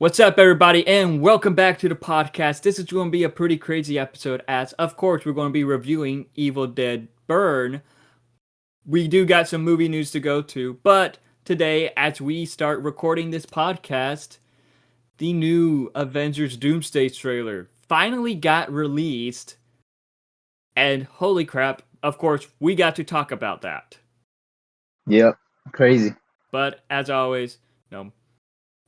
What's up, everybody, and welcome back to the podcast. This is going to be a pretty crazy episode, as, of course, we're going to be reviewing Evil Dead Burn. We do got some movie news to go to, but today, as we start recording this podcast, the new Avengers Doomsday trailer finally got released, and holy crap, of course, we got to talk about that. Yep, crazy. But, as always,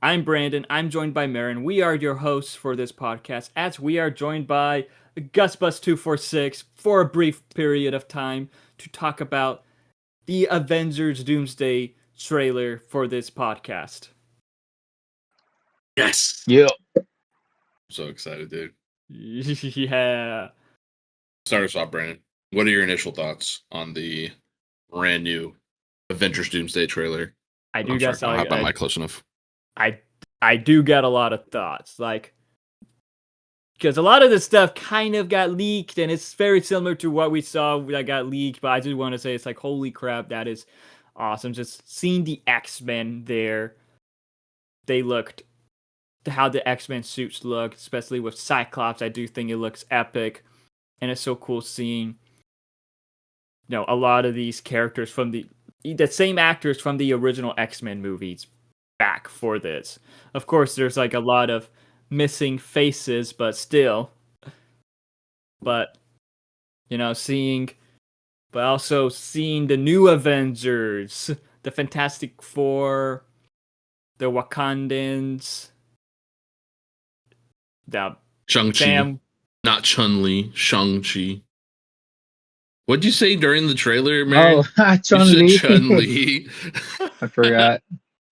I'm Brandon. I'm joined by Marin. We are your hosts for this podcast, as we are joined by GusBus246 for a brief period of time to talk about the Avengers Doomsday trailer for this podcast. Yes. Yep. I'm so excited, dude. Yeah. Start us off, Brandon. What are your initial thoughts on the brand new Avengers Doomsday trailer? I do got I have my mic close enough. I do got a lot of thoughts, because a lot of this stuff kind of got leaked, and it's very similar to what we saw that got leaked, but I just want to say it's like, holy crap, that is awesome. Just seeing the X-Men there, they looked, how the X-Men suits look, especially with Cyclops, I do think it looks epic, and it's so cool seeing, a lot of these characters from the same actors from the original X-Men movies back for this. Of course, there's like a lot of missing faces, but still. But also seeing the new Avengers, the Fantastic Four, the Wakandans, the Shang-Chi, not Chun-Li, Shang-Chi. What'd you say during the trailer, man? Oh, Chun-Li. Chun-Li. I forgot.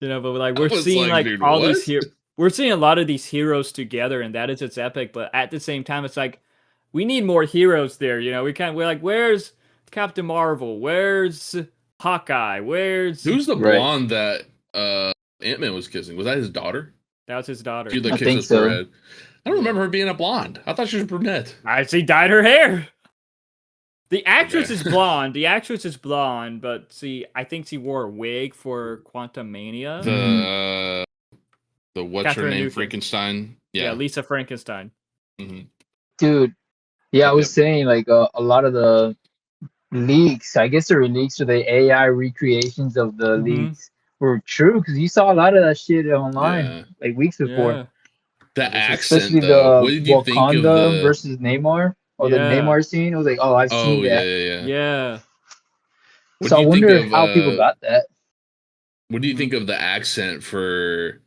But we're seeing dude, all what? these we're seeing a lot of these heroes together, and that is it's epic. But at the same time, it's like we need more heroes there. We're like, where's Captain Marvel? Where's Hawkeye? Who's the blonde that Ant-Man was kissing? Was that his daughter? That was his daughter. She I think so. Forehead. I don't remember her being a blonde. I thought she was brunette. She dyed her hair. The actress is blonde. But I think she wore a wig for Quantumania. The what's Catherine her name? Newton. Frankenstein. Yeah, Lisa Frankenstein. Mm-hmm. Dude, I was saying a lot of the leaks, I guess there were leaks or the AI recreations of the leaks were true, because you saw a lot of that shit online like weeks before. Yeah. The accent, especially though. What the did you think of the versus Neymar, or the Neymar scene. It was like, I've seen that. Yeah. So I wonder how people got that. What do you think of the accent for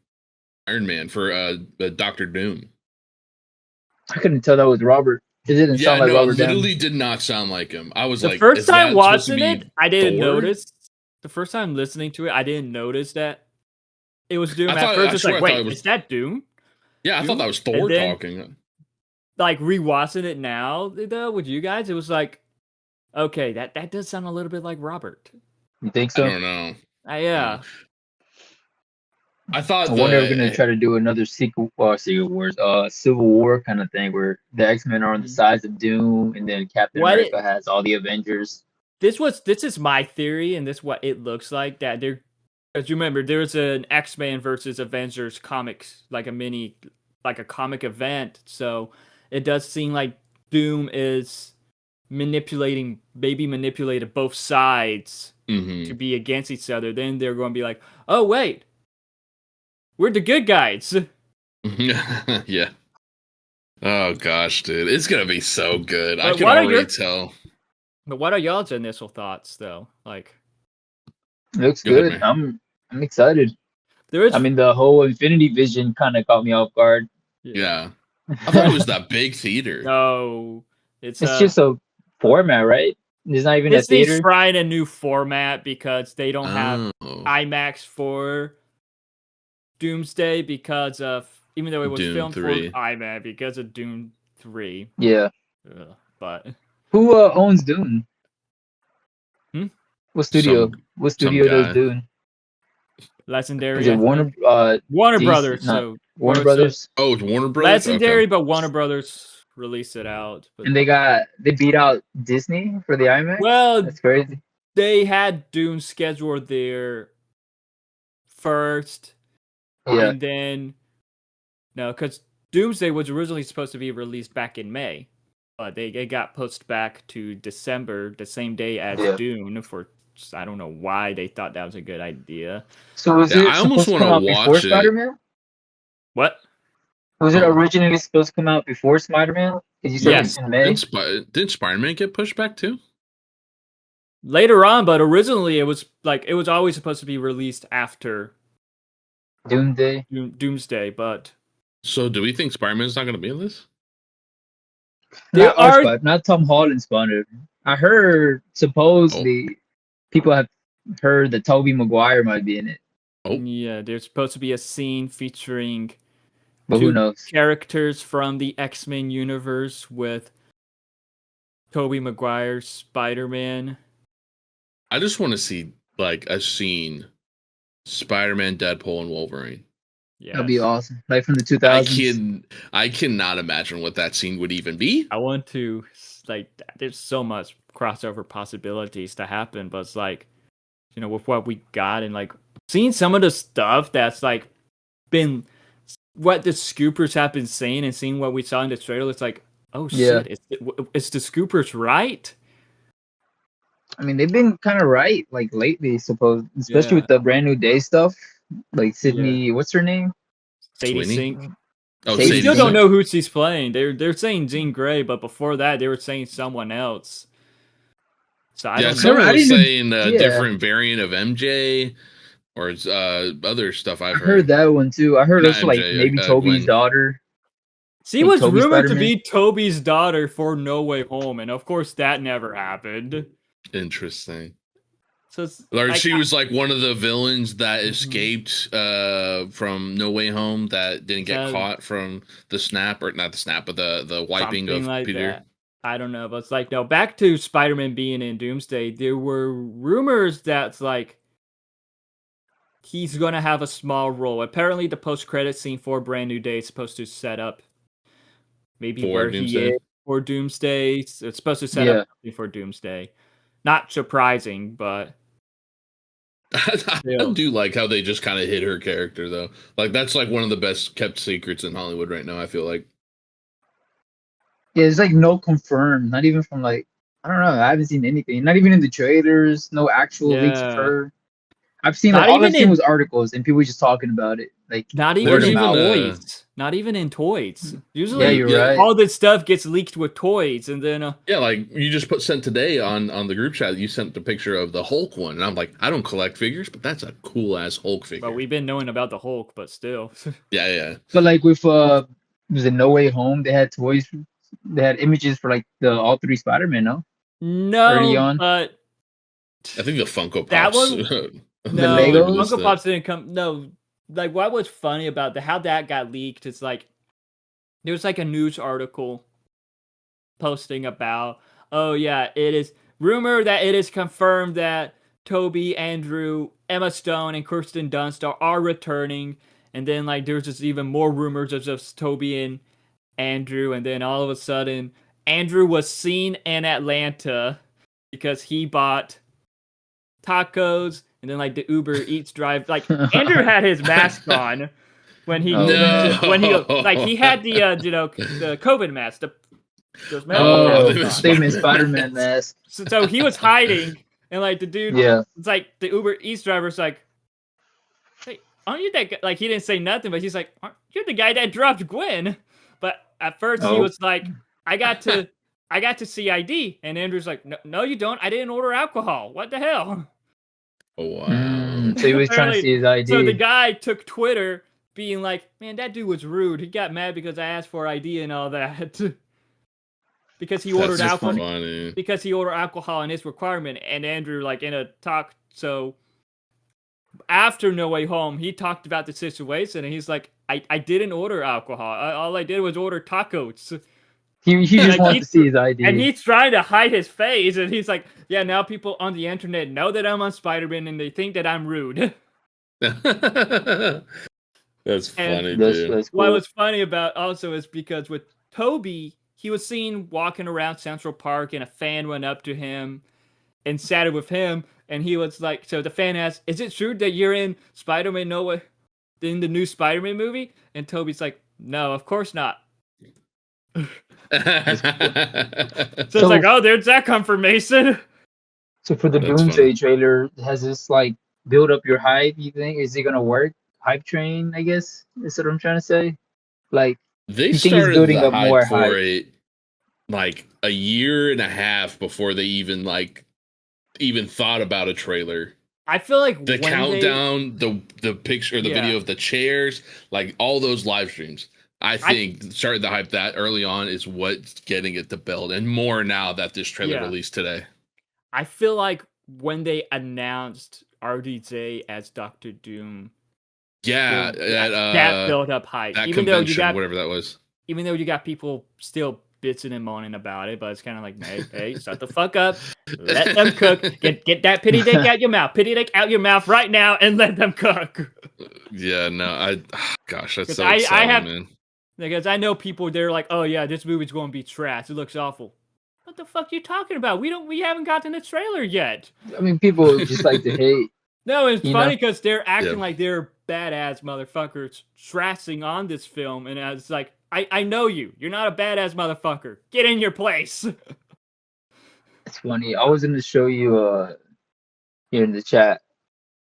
Iron Man, for Doctor Doom? I couldn't tell that was Robert. It didn't sound like Robert. It literally did not sound like him. I was the like, first time watching it, I didn't Thor? notice. The first time listening to it, I didn't notice that it was Doom. At first, it's like, wait, is that Doom? Yeah, I thought that was Thor talking. Like rewatching it now, though, with you guys, it was like, okay, that does sound a little bit like Robert. You think so? I don't know. Yeah. I wonder if we're gonna try to do another Civil War kind of thing, where the X-Men are on the sides of Doom, and then Captain America has all the Avengers. This is my theory, and this is what it looks like. That there, as you remember, there was an X-Men versus Avengers comics, like a comic event. So it does seem like Doom is manipulated both sides to be against each other. Then they're going to be like, oh wait, we're the good guys. Yeah. Oh gosh, dude, it's gonna be so good. I can already tell. But what are y'all's initial thoughts, though? Like, it looks good. I'm excited. The whole Infinity Vision kind of caught me off guard. Yeah. I thought it was that big theater. No, it's just a format, right? It's not even a theater. Disney's trying a new format because they don't have IMAX for Doomsday, because of, even though it was filmed for IMAX, because of Doom 3. Yeah. But who owns Dune? What studio? What studio does Dune? Legendary. Is it Warner? Warner Brothers. So Warner Brothers. Oh, it's Warner Brothers. Legendary, but Warner Brothers released it out. But... And they beat out Disney for the IMAX. Well, that's crazy. They had Dune scheduled there first, and then No, because Doomsday was originally supposed to be released back in May, but it got pushed back to December, the same day as Yeah. Dune. I don't know why they thought that was a good idea. So was Yeah, it I almost supposed to come want out to before watch it. Spider-Man? What? Was it Oh. originally supposed to come out before Spider-Man? Because you said Yes. it's in May. Didn't Spider-Man get pushed back too? Later on, but originally it was always supposed to be released after Doomsday. Doomsday, but So do we think Spider-Man's not going to be in this? Not Tom Holland Spider. I heard supposedly people have heard that Tobey Maguire might be in it. Oh. Yeah, there's supposed to be a scene featuring But who two knows? characters from the X-Men universe with Tobey Maguire's Spider-Man. I just want to see like a scene Spider-Man, Deadpool, and Wolverine. Yeah, That'd be awesome. Like from the 2000s. I cannot imagine what that scene would even be. I want to there's so much crossover possibilities to happen, but it's like, with what we got and like seeing some of the stuff that's like been what the Scoopers have been saying and seeing what we saw in the trailer, it's like, oh shit, it's the Scoopers, right? I mean, they've been kind of right, like lately, especially with the Brand New Day stuff. Like Sydney, what's her name? Sadie Sweeney? Sink. Oh, We Sadie still don't Sink. know who she's playing. They're saying Jean Grey, but before that they were saying someone else. So I don't know. Someone was saying a yeah. different variant of MJ or other stuff I heard that one too. I heard Not also like MJ, maybe Toby's Gwen. daughter. She like was Toby rumored to Spider-Man. be Toby's daughter for No Way Home, and of course that never happened. Interesting. So it's, Or she was like one of the villains that escaped from No Way Home that didn't get caught from the snap, or not the snap, but the wiping of like Peter. that. I don't know, but it's like, no, back to Spider-Man being in Doomsday, there were rumors that's like he's gonna have a small role. Apparently the post-credit scene for Brand New Day is supposed to set up maybe For where Doomsday? he is for Doomsday. It's supposed to set up something for Doomsday. Not surprising, but I do like how they just kind of hid her character though. Like that's like one of the best kept secrets in Hollywood right now, I feel like. Yeah, it's like no confirmed. Not even from like, I don't know. I haven't seen anything. Not even in the trailers. No actual leaks of her. I've seen like all I've seen was articles and people just talking about it. Like not even in toys. Not even in toys. Usually, you're right. All this stuff gets leaked with toys, and then like you just sent today on the group chat. You sent the picture of the Hulk one, and I'm like, I don't collect figures, but that's a cool ass Hulk figure. But we've been knowing about the Hulk, but still. Yeah. But like with was it No Way Home? They had toys. They had images for like all three Spider-Man. No, early on. But I think the Funko Pops. That one. No, the Funko Pops didn't come. No, like what was funny about how that got leaked? It's like there was like a news article posting about, oh yeah, it is rumor that it is confirmed that Toby, Andrew, Emma Stone, and Kirsten Dunst are returning, and then like there's just even more rumors of just Toby and Andrew, and then all of a sudden Andrew was seen in Atlanta because he bought tacos. And then like the Uber Eats drive, like Andrew had his mask on when he like he had the the COVID mask, the famous Spider-Man mask. So he was hiding, and like the dude, it's like the Uber Eats driver's like, hey, aren't you that guy? Like he didn't say nothing, but he's like, you're the guy that dropped Gwen. But at first he was like, I got to see ID, and Andrew's like, no, you don't. I didn't order alcohol. What the hell? Oh, wow. So he was trying to see his ID. So the guy took Twitter being like, man, that dude was rude. He got mad because I asked for ID and all that. because he ordered alcohol. Funny. Because he ordered alcohol in his requirement. And Andrew, like in a talk, so after No Way Home, he talked about the situation and he's like, I didn't order alcohol. All I did was order tacos. He just wanted to see his ID. And he's trying to hide his face. And he's like, yeah, now people on the internet know that I'm on Spider-Man and they think that I'm rude. That's funny, dude. That's cool. What was funny about also is because with Toby, he was seen walking around Central Park and a fan went up to him and chatted with him. And he was like, so the fan asked, is it true that you're in Spider-Man No Way, in the new Spider-Man movie? And Toby's like, No, of course not. So So- it's like, oh, there's that confirmation. So for the That's Doomsday funny. trailer, has this like build up your hype? You think is it gonna work? Hype train, I guess is what I'm trying to say. Like, They you think it's started building the up more hype for hype? it like a year and a half before they even thought about a trailer. I feel like The when countdown, the picture, the video of the chairs, like all those live streams. I think started the hype that early on is what's getting it to build, and more now that this trailer released today. I feel like when they announced RDJ as Doctor Doom, that built up hype. That Even though you convention, got whatever that was. Even though you got people still bitching and moaning about it, but it's kind of like, hey, shut the fuck up. Let them cook. Get that pity dick out your mouth. Pity dick out your mouth right now and let them cook. Yeah, no, gosh, that's so I exciting, have, man. Because I know people, they're like, oh yeah, this movie's going to be trash. It looks awful. What the fuck are you talking about? We haven't gotten a trailer yet. I mean, people just like to hate. No, it's You funny know? because they're acting like they're badass motherfuckers trashing on this film, and it's like, I know you. You're not a badass motherfucker. Get in your place. It's funny. I was going to show you here in the chat,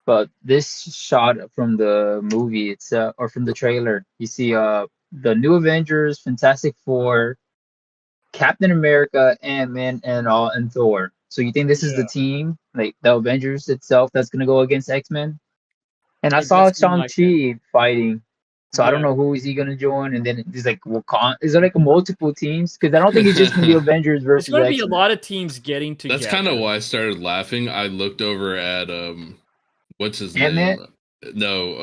but this shot from the movie itself or from the trailer, you see the new Avengers, Fantastic Four, Captain America, Ant-Man, and Thor. So you think this is the team, like the Avengers itself, that's gonna go against X-Men? And I It does saw seem like Shang-Chi fighting, so I don't Yeah. know who is he gonna join. And then there's like Wakanda. Is there like multiple teams? Because I don't think it's just gonna be Avengers It's versus going to be a X-Men. lot of teams getting together. That's kind of why I started laughing. I looked over at what's his Ant-Man? name? No,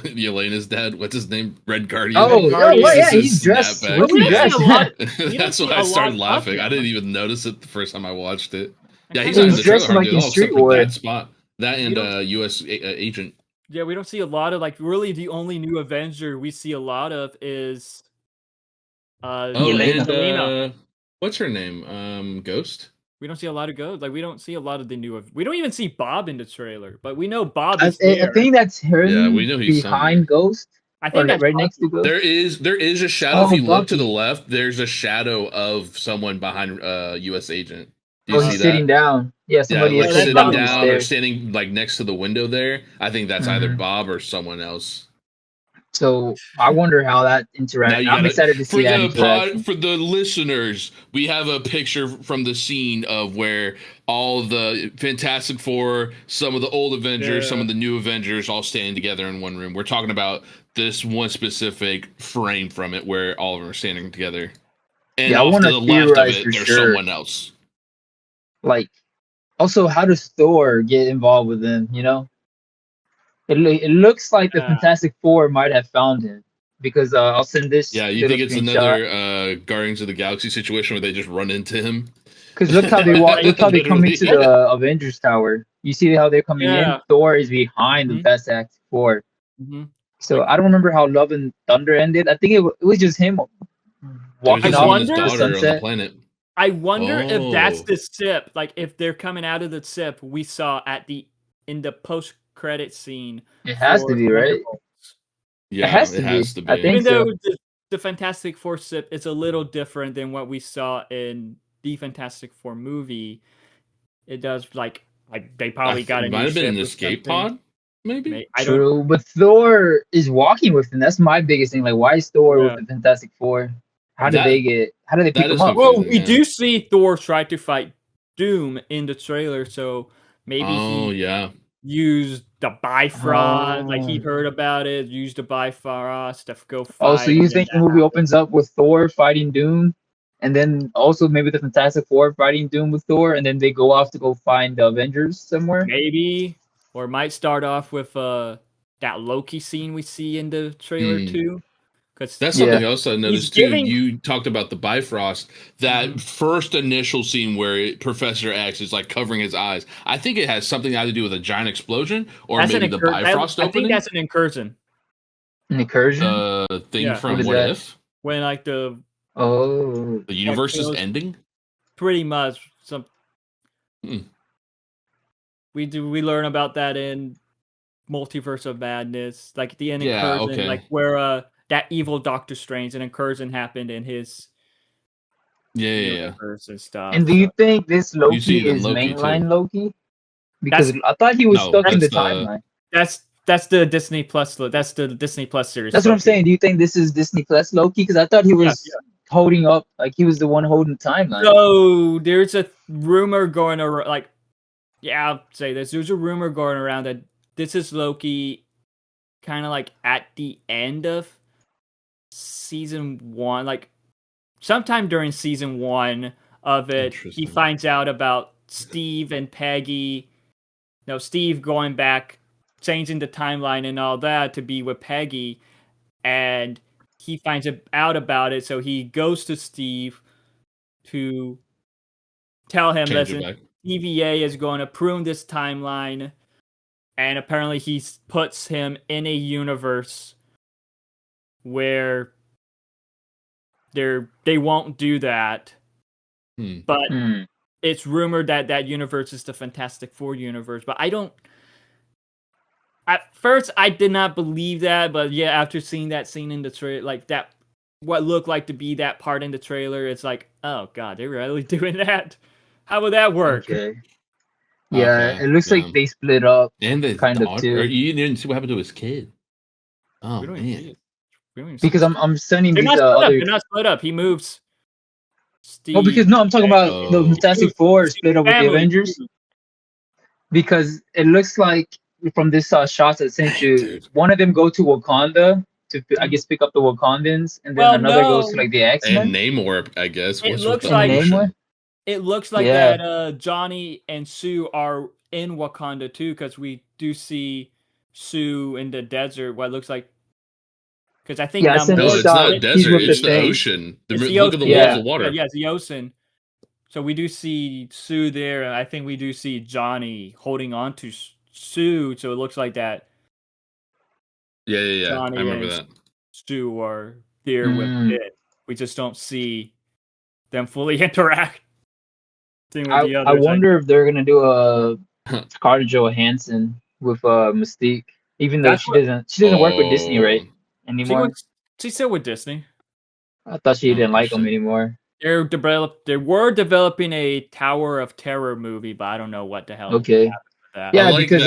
Yelena's dad. What's his name? Red Guardian. Oh, Guardian. well, yeah, This is he's dressed. snapback. What's We he don't see dressed? a lot. That's see why a I started lot of laughing. I him. didn't even notice it the first time I watched it. I Yeah, he's kinda not in He's the dressed trailer. like in Except for streetwear. that spot. That and U.S. Agent. Yeah, we don't see a lot of, like, really the only new Avenger we see a lot of is Yelena. And what's her name? Ghost. We don't see a lot of Ghost. Like, we don't see a lot of the new. We don't even see Bob in the trailer, but we know Bob I is there. think that's him Yeah, we know he's behind somewhere. Ghost. I think Or that's right next to Ghost. There is a shadow. Oh, if you look to the Bucky. left, there's a shadow of someone behind U.S. Agent. Do Oh, you see he's that? sitting down. Yeah, somebody like is that's sitting sitting down on the down or stairs. standing like next to the window there. I think that's either Mhm. Bob or someone else. So I wonder how that Now interact. you I'm got excited to see that interaction. for the listeners. We have a picture from the scene of where all the Fantastic Four, some of the old Avengers, some of the new Avengers, all standing together in one room. We're talking about this one specific frame from it where all of them are standing together. And Yeah, I off want to to the left of theorize it, for there's sure. someone else. Like, also, how does Thor get involved with him? You know, it looks like the Fantastic Four might have found him because I'll send this Yeah, you little think it's screenshot. another Guardians of the Galaxy situation where they just run into him? Because look how they walk. Look how they come into Literally. the Avengers Tower. You see how they're coming in. Thor is behind the Fantastic Four. So I don't remember how Love and Thunder ended. I think it was just him walking just off him and his the daughter on the sunset. planet. I wonder if that's Oh. the sip. Like, if they're coming out of the sip we saw in the post-credit scene. It has to be, right? Yeah, it has to be. I think Even though so. the Fantastic Four sip is a little different than what we saw in the Fantastic Four movie, it does like they probably got a new might have been ship an or escape something. pod, maybe. True, but Thor is walking with them. That's my biggest thing. Like, why is Thor with the Fantastic Four? How did they pick him up? Well, we do see Thor try to fight Doom in the trailer, so maybe he used the Bifrost. Like, he heard about it, used the Bifrost to go fight. Oh, so you think the movie opens up with Thor fighting Doom, and then also maybe the Fantastic Four fighting Doom with Thor, and then they go off to go find the Avengers somewhere? Maybe, or it might start off with that Loki scene we see in the trailer too. Because that's something else I noticed too. You talked about the Bifrost, that first initial scene where Professor X is like covering his eyes. I think it has something to do with a giant explosion, or maybe the Bifrost opening. I think that's an incursion. An incursion? The thing from What If? When like the universe is ending. Pretty much. We learn about that in Multiverse of Madness, like the end incursion, like where that evil Doctor Strange, and then Curzon happened in his universe and stuff. And do you think this see Loki it in is Loki, mainline too. Loki? Because I thought he was No, stuck in the that's the- timeline. That's the Disney Plus. That's the Disney Plus series. That's what I'm Loki. saying. Do you think this is Disney Plus Loki? Because I thought he was holding up, like he was the one holding the timeline. So there's a rumor going around, like, yeah, I'll say this. There's a rumor going around that this is Loki, kind of like at the end of season 1, like sometime during season 1 of it, he finds out about Steve and Peggy. No, Steve going back, changing the timeline and all that to be with Peggy, and he finds out about it, so he goes to Steve to tell him, listen, TVA is going to prune this timeline, and apparently he puts him in a universe where they won't do that. But it's rumored that that universe is the Fantastic Four universe, but I don't... At first, I did not believe that, but yeah, after seeing that scene in the trailer, like that, what looked like to be that part in the trailer, it's like, oh god, they're really doing that? How would that work? Okay. Yeah, it looks like they split up. And the kind dog, of too. you didn't see what happened to his kid. Oh man! Because I'm sending these They're not split up. He moves. Steve. Well, because I'm talking about the Fantastic Four split up with the Avengers. Because it looks like from this shots I sent you, one of them go to Wakanda to, I guess, pick up the Wakandans, and then another goes to like the X-Men. And Namor, I guess. It looks like that Johnny and Sue are in Wakanda too, because we do see Sue in the desert. What looks like, because I think it's not a desert; it's the ocean. Look at the walls of water. Yeah, it's the ocean. So we do see Sue there, and I think we do see Johnny holding on to Sue. So it looks like that. Yeah. Johnny I remember and that. Sue are there with it. We just don't see them fully interact. I wonder if they're gonna do a Scarlett Johansson with Mystique, even though she doesn't work with Disney right anymore. She's still with Disney. I thought she didn't like them anymore. They were developing a Tower of Terror movie, but I don't know what the hell. Okay. Yeah, like because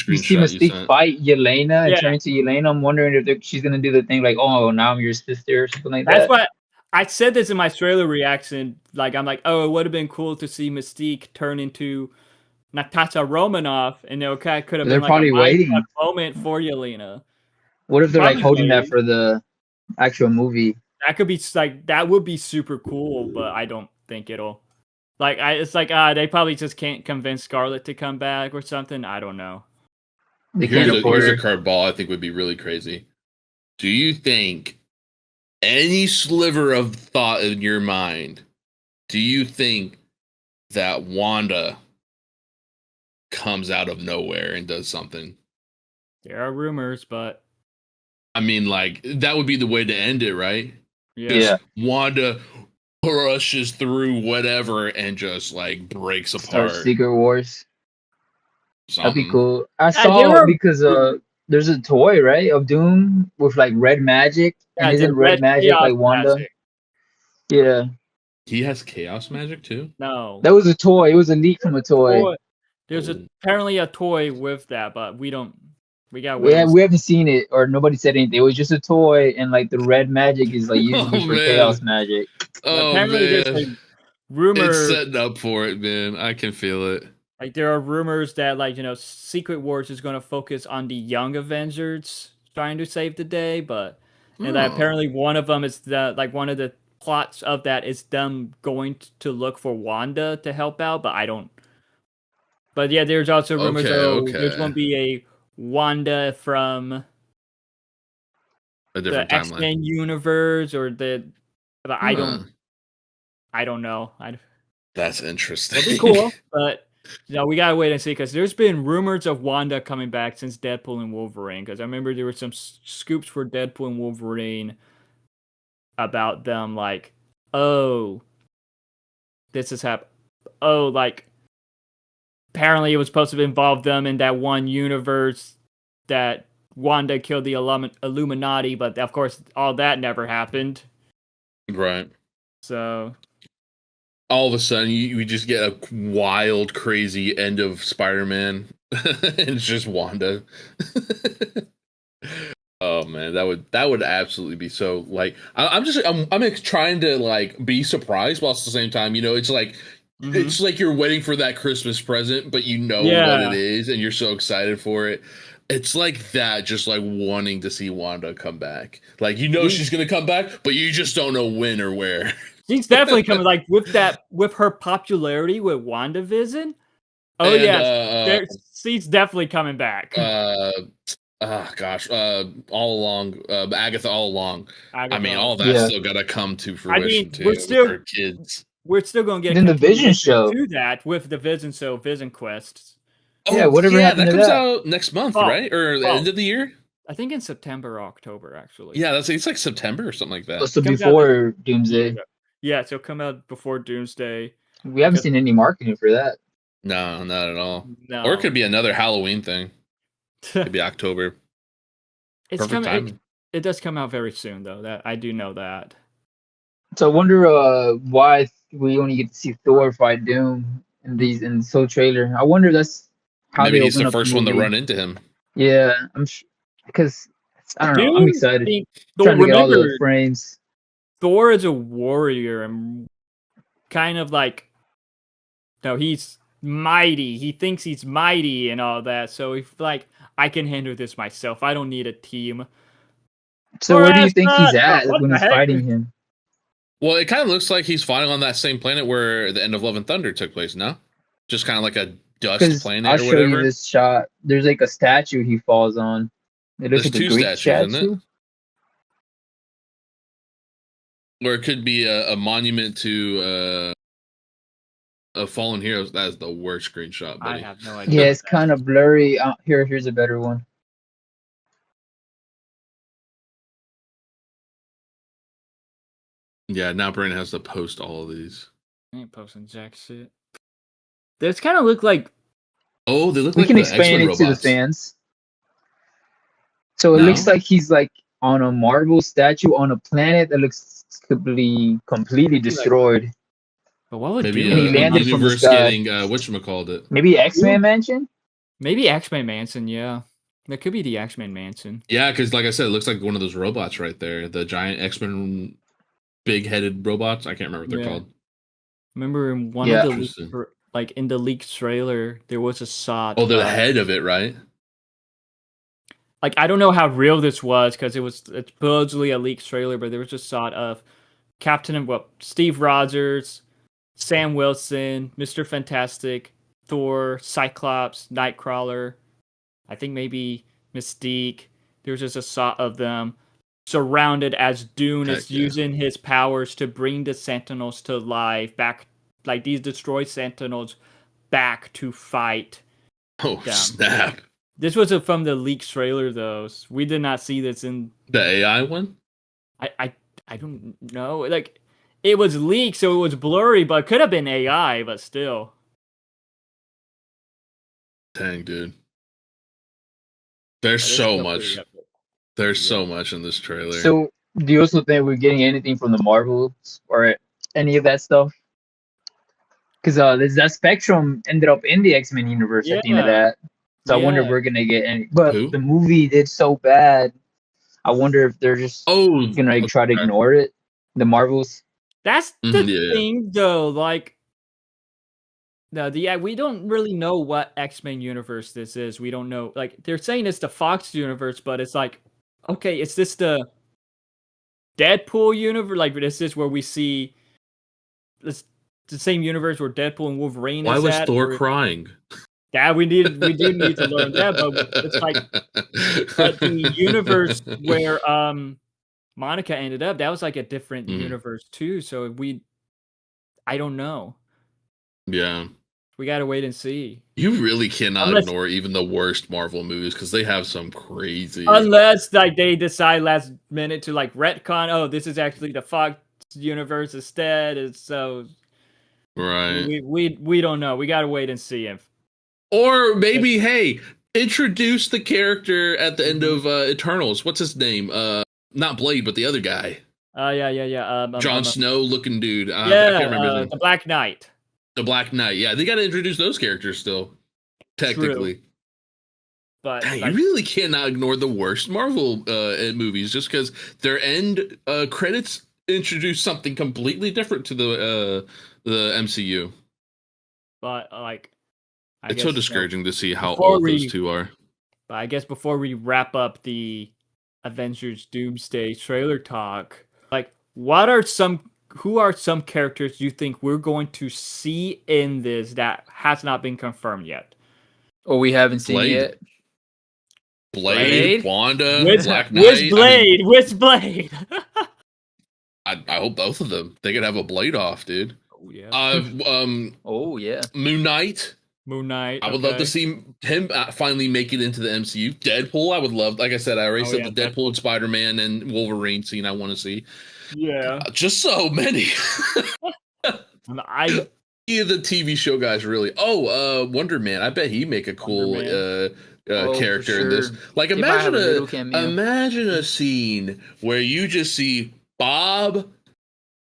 you see Mystique fight Yelena and turn into Yelena. I'm wondering if she's gonna do the thing like, oh, now I'm your sister or something like that. That's what I said this in my trailer reaction. Like, I'm like, oh, it would have been cool to see Mystique turn into Natasha Romanoff, and okay, could have been like probably a waiting moment for Yelena. What if they're like holding that for the actual movie? That could be like, that would be super cool, but I don't think it'll. Like, it's like they probably just can't convince Scarlett to come back or something. I don't know. Here's a curveball I think would be really crazy. Do you think any sliver of thought in your mind? Do you think that Wanda comes out of nowhere and does something? There are rumors, but I mean, like, that would be the way to end it, right? Yeah. Wanda rushes through whatever and just like breaks apart. Secret Wars. Something. That'd be cool. I saw because there's a toy, right, of Doom with like red magic, and isn't red magic like Wanda? Magic. Yeah. He has chaos magic too? No. That was a toy. It was a leak from a toy. There's apparently a toy with that, but we don't. We haven't seen it, or nobody said anything. It was just a toy, and like the red magic is like usually for chaos magic. Oh apparently man, there's a rumor. It's setting up for it, man. I can feel it. Like, there are rumors that, like, Secret Wars is going to focus on the young Avengers trying to save the day, but and that apparently one of them is one of the plots of that is them going to look for Wanda to help out, but I don't. But yeah, there's also rumors there's going to be a Wanda from the X-Men universe or but I don't know. That's interesting. It'd be cool, but we gotta wait and see, because there's been rumors of Wanda coming back since Deadpool and Wolverine. Because I remember there were some scoops for Deadpool and Wolverine about them, like, oh, this has happened. Oh, like, apparently it was supposed to involve them in that one universe that Wanda killed the Illuminati, but of course, all that never happened. Right. So all of a sudden, you just get a wild, crazy end of Spider-Man. It's just Wanda. Oh man, that would absolutely be so like I'm trying to like be surprised while at the same time, it's like it's like you're waiting for that Christmas present, but you know what it is and you're so excited for it. It's like that, just like wanting to see Wanda come back. Like she's gonna come back, but you just don't know when or where. She's definitely coming, like with her popularity with WandaVision. Oh And, yes, she's definitely coming back. All along, Agatha all along. Agatha, I mean, all that's still gotta come to fruition too. We're still gonna get then the Vision show to that with the Vision show, Vision Quest. Oh, whatever happened that to comes that? out next month, right? Or the end of the year? I think in September or October, actually. Yeah, it's like September or something like that. So before Doomsday. Yeah, so come out before Doomsday. We haven't seen any marketing for that. No, not at all. No. Or it could be another Halloween thing. It could be October. It's coming. It does come out very soon, though. That I do know that. So I wonder why we only get to see Thor fight Doom in the Soul trailer. I wonder if that's how maybe they he's open the up first the one to movie. run into him. Yeah, I'm because I don't know. I'm excited. Trying to get all the frames. Thor is a warrior and kind of like, no, he's mighty. He thinks he's mighty and all that. So if like I can handle this myself, I don't need a team. So where do you think he's at when he's fighting him? Well, it kind of looks like he's fighting on that same planet where the end of Love and Thunder took place. No, just kind of like a dust planet I'll or whatever. show you this shot. There's like a statue he falls on. It looks like a Greek statue. Isn't it? Or it could be a monument to a fallen hero. That's the worst screenshot, buddy. I have no idea. Yeah, it's kind of blurry. Here's a better one. Yeah, now Brandon has to post all of these. I ain't posting jack shit. This kind of look like. Oh, they look we like can the explain X-Men it to the fans. So it looks like he's like on a marble statue on a planet that looks completely destroyed. But what would maybe he landed from the sky. Getting whatchamacallit? Maybe X-Men Mansion. Maybe X-Men Mansion. Yeah, that could be the X-Men Mansion. Yeah, because like I said, it looks like one of those robots right there. The giant X-Men, big-headed robots. I can't remember what they're called. Remember in one of the like in the leaked trailer, there was a shot. Oh, the head of it, right? Like I don't know how real this was because it's supposedly a leaked trailer, but there was a shot of Steve Rogers, Sam Wilson, Mr. Fantastic, Thor, Cyclops, Nightcrawler, I think maybe Mystique. There was just a shot of them surrounded as Dune is using his powers to bring the Sentinels to life, back, like these destroyed Sentinels back to fight. Oh, snap. This was from the leaked trailer, though. We did not see this in... The AI one? I don't know. Like, it was leaked, so it was blurry, but it could have been AI, but still. Dang, dude. There's so much. There's so much in this trailer. So, do you also think we're getting anything from the Marvels or any of that stuff? Because that Spectrum ended up in the X-Men universe at the end of that. So I wonder if we're going to get any. But the movie did so bad. I wonder if they're just going to try to ignore it. The Marvels. That's the thing, though. Like, no, we don't really know what X-Men universe this is. We don't know. Like, they're saying it's the Fox universe, but it's like, okay, is this the Deadpool universe? Like, is this where we see this the same universe where Deadpool and Wolverine is at? Why was Thor crying? Yeah, we do need to learn that, but it's like but the universe where Monica ended up, that was like a different universe too. So I don't know. Yeah. We gotta wait and see. You really cannot ignore even the worst Marvel movies because they have some crazy. Unless like they decide last minute to like retcon, oh, this is actually the Fox universe instead. And so right. We don't know. We gotta wait and see if. Or maybe, hey, introduce the character at the end of Eternals. What's his name? Not Blade, but the other guy. Yeah. Jon Snow looking dude. I Yeah, can't remember his name. the Black Knight. The Black Knight. Yeah, they got to introduce those characters still. Technically. True. But Dang, like, you really cannot ignore the worst Marvel movies just because their end credits introduce something completely different to the MCU. but like, It's so discouraging to see how before old those two are. But I guess before we wrap up the Avengers Doomsday trailer talk, like, who are some characters you think we're going to see in this that has not been confirmed yet? Or we haven't seen Blade. yet? Blade, Wanda, Black Knight. Which Blade? Which Blade? I hope both of them. They could have a blade off, dude. Oh yeah. Oh yeah. Moon Knight. I would love to see him finally make it into the MCU. Deadpool, I would love. Like I said, I already said the Deadpool and Spider-Man and Wolverine scene I want to see. Yeah. Just so many. I the TV show guys really. Wonder Man. I bet he'd make a cool character in this. Like imagine a scene where you just see Bob,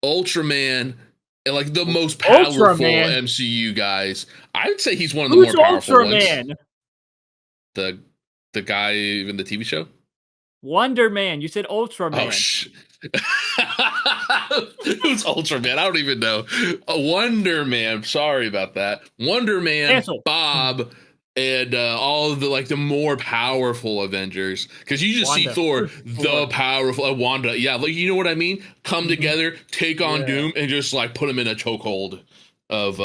Ultraman, and like the most powerful MCU guys. I would say he's one of the more powerful Ultraman? Ones. The guy in the TV show? Wonder Man. You said Ultraman. Who's Ultraman? I don't even know. Wonder Man. Sorry about that. Wonder Man, Cancel. Bob, and all of the more powerful Avengers, because you just see Thor, the powerful Wanda. Yeah, like you know what I mean. Come together, take on Doom, and just like put him in a chokehold of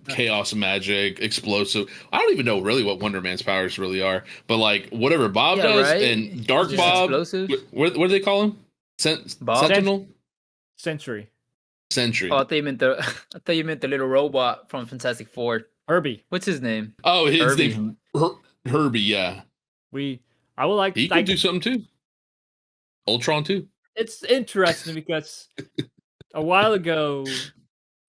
chaos, magic, explosive. I don't even know really what Wonder Man's powers really are, but like whatever Bob does and Dark Bob. What do they call him? Sentinel. Sentry. Oh, I thought you meant the little robot from Fantastic Four. Herbie. What's his name? Oh, his name Herbie. Yeah. I would like. He could do something too. Ultron too. It's interesting because a while ago,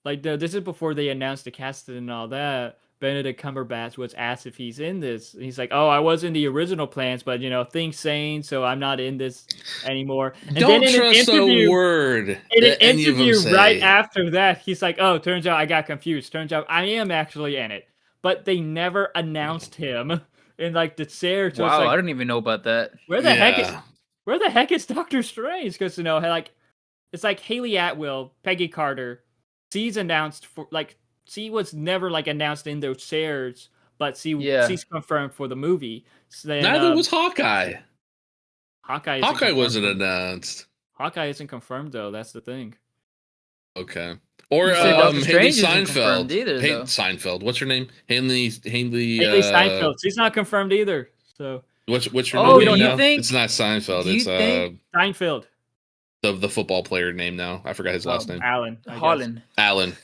this is before they announced the casting and all that. Benedict Cumberbatch was asked if he's in this. He's like, "Oh, I was in the original plans, but things change, so I'm not in this anymore." And don't then trust a word. In an interview right after that, he's like, "Oh, turns out I got confused. Turns out I am actually in it." But they never announced him in the chair. So wow, I didn't even know about that. Where the heck is Doctor Strange? Because it's like Haley Atwell, Peggy Carter. She's announced for she was never announced in those shares, but she's confirmed for the movie. So then, neither was Hawkeye. Hawkeye wasn't announced. Hawkeye isn't confirmed though. That's the thing. Okay. Or Haley Steinfeld. Seinfeld. What's her name? Haley Steinfeld. She's not confirmed either. So what's her name? You think it's not Seinfeld? It's Steinfeld. The football player name now. I forgot his last name. Allen.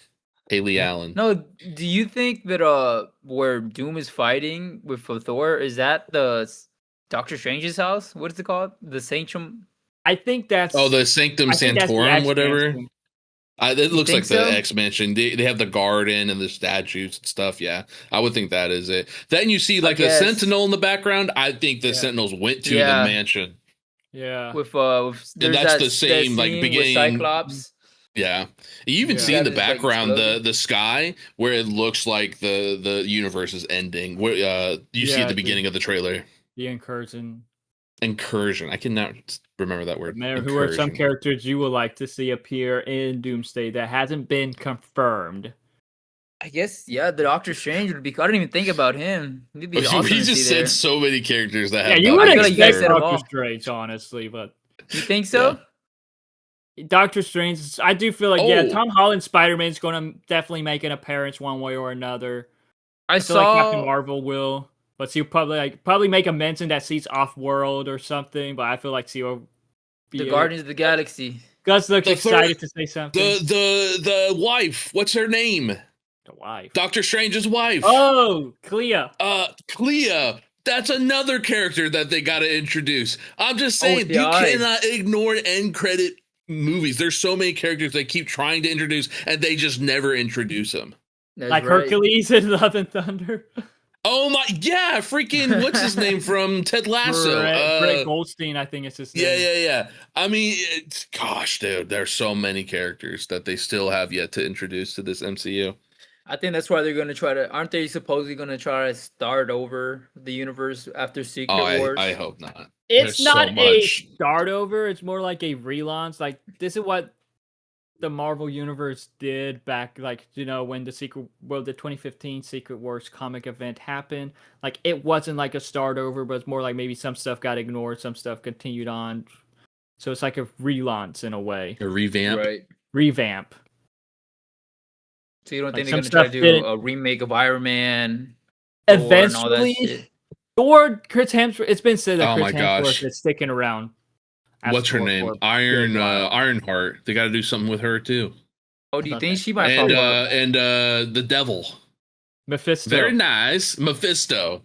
Haley Allen. No, do you think that where Doom is fighting with Thor, is that the Doctor Strange's house? What is it called? The Sanctum? I think that's the Sanctum Sanctorum, whatever. It looks like the X Mansion. They have the garden and the statues and stuff. Yeah, I would think that is it. Then you see a Sentinel in the background. I think the Sentinels went to the mansion. Yeah, with that's the same beginning with Cyclops. Yeah, you even see in the background the sky where it looks like the universe is ending. Where you see at the beginning of the trailer. The incursion. I cannot remember that word. Who are some characters you would like to see appear in Doomsday that hasn't been confirmed? I guess the Doctor Strange would be. I didn't even think about him. He'd be awesome. We just said so many characters that. Yeah, you would expect Doctor Strange, honestly, but you think so? Yeah. Doctor Strange, I do feel Tom Holland Spider-Man's going to definitely make an appearance one way or another. I feel like Captain Marvel will, but she'll probably make a mention that she's off-world or something. But I feel like she will be the Guardians of the Galaxy. Gus looks excited to say something. The wife, what's her name? The wife, Doctor Strange's wife. Oh, Clea. Clea. That's another character that they got to introduce. I'm just saying, you cannot ignore end credit movies. There's so many characters they keep trying to introduce and they just never introduce them. Hercules in Love and Thunder. Oh my, yeah, freaking what's his name from Ted Lasso? Greg Goldstein, I think it's his name. Yeah. I mean, gosh, dude, there's so many characters that they still have yet to introduce to this MCU. I think that's why they're going to try to. Aren't they supposedly going to try to start over the universe after Secret Wars? I hope not. It's There's not so a much. start over. It's more like a relaunch. Like, this is what the Marvel Universe did back, like, when the 2015 Secret Wars comic event happened. Like, it wasn't like a start over, but it's more like maybe some stuff got ignored, some stuff continued on. So it's like a relaunch in a way. A revamp. Right. Revamp. So you don't Like, think they're some going to try to stuff do a remake of Iron Man? Eventually, or Chris Hemsworth. It's been said that Oh Chris my Hemsworth gosh. is sticking around. as What's her Thor name? for a good while. Ironheart. They got to do something with her too. Oh, do you think Okay. she might And pop up? the devil. Mephisto. Very nice, Mephisto.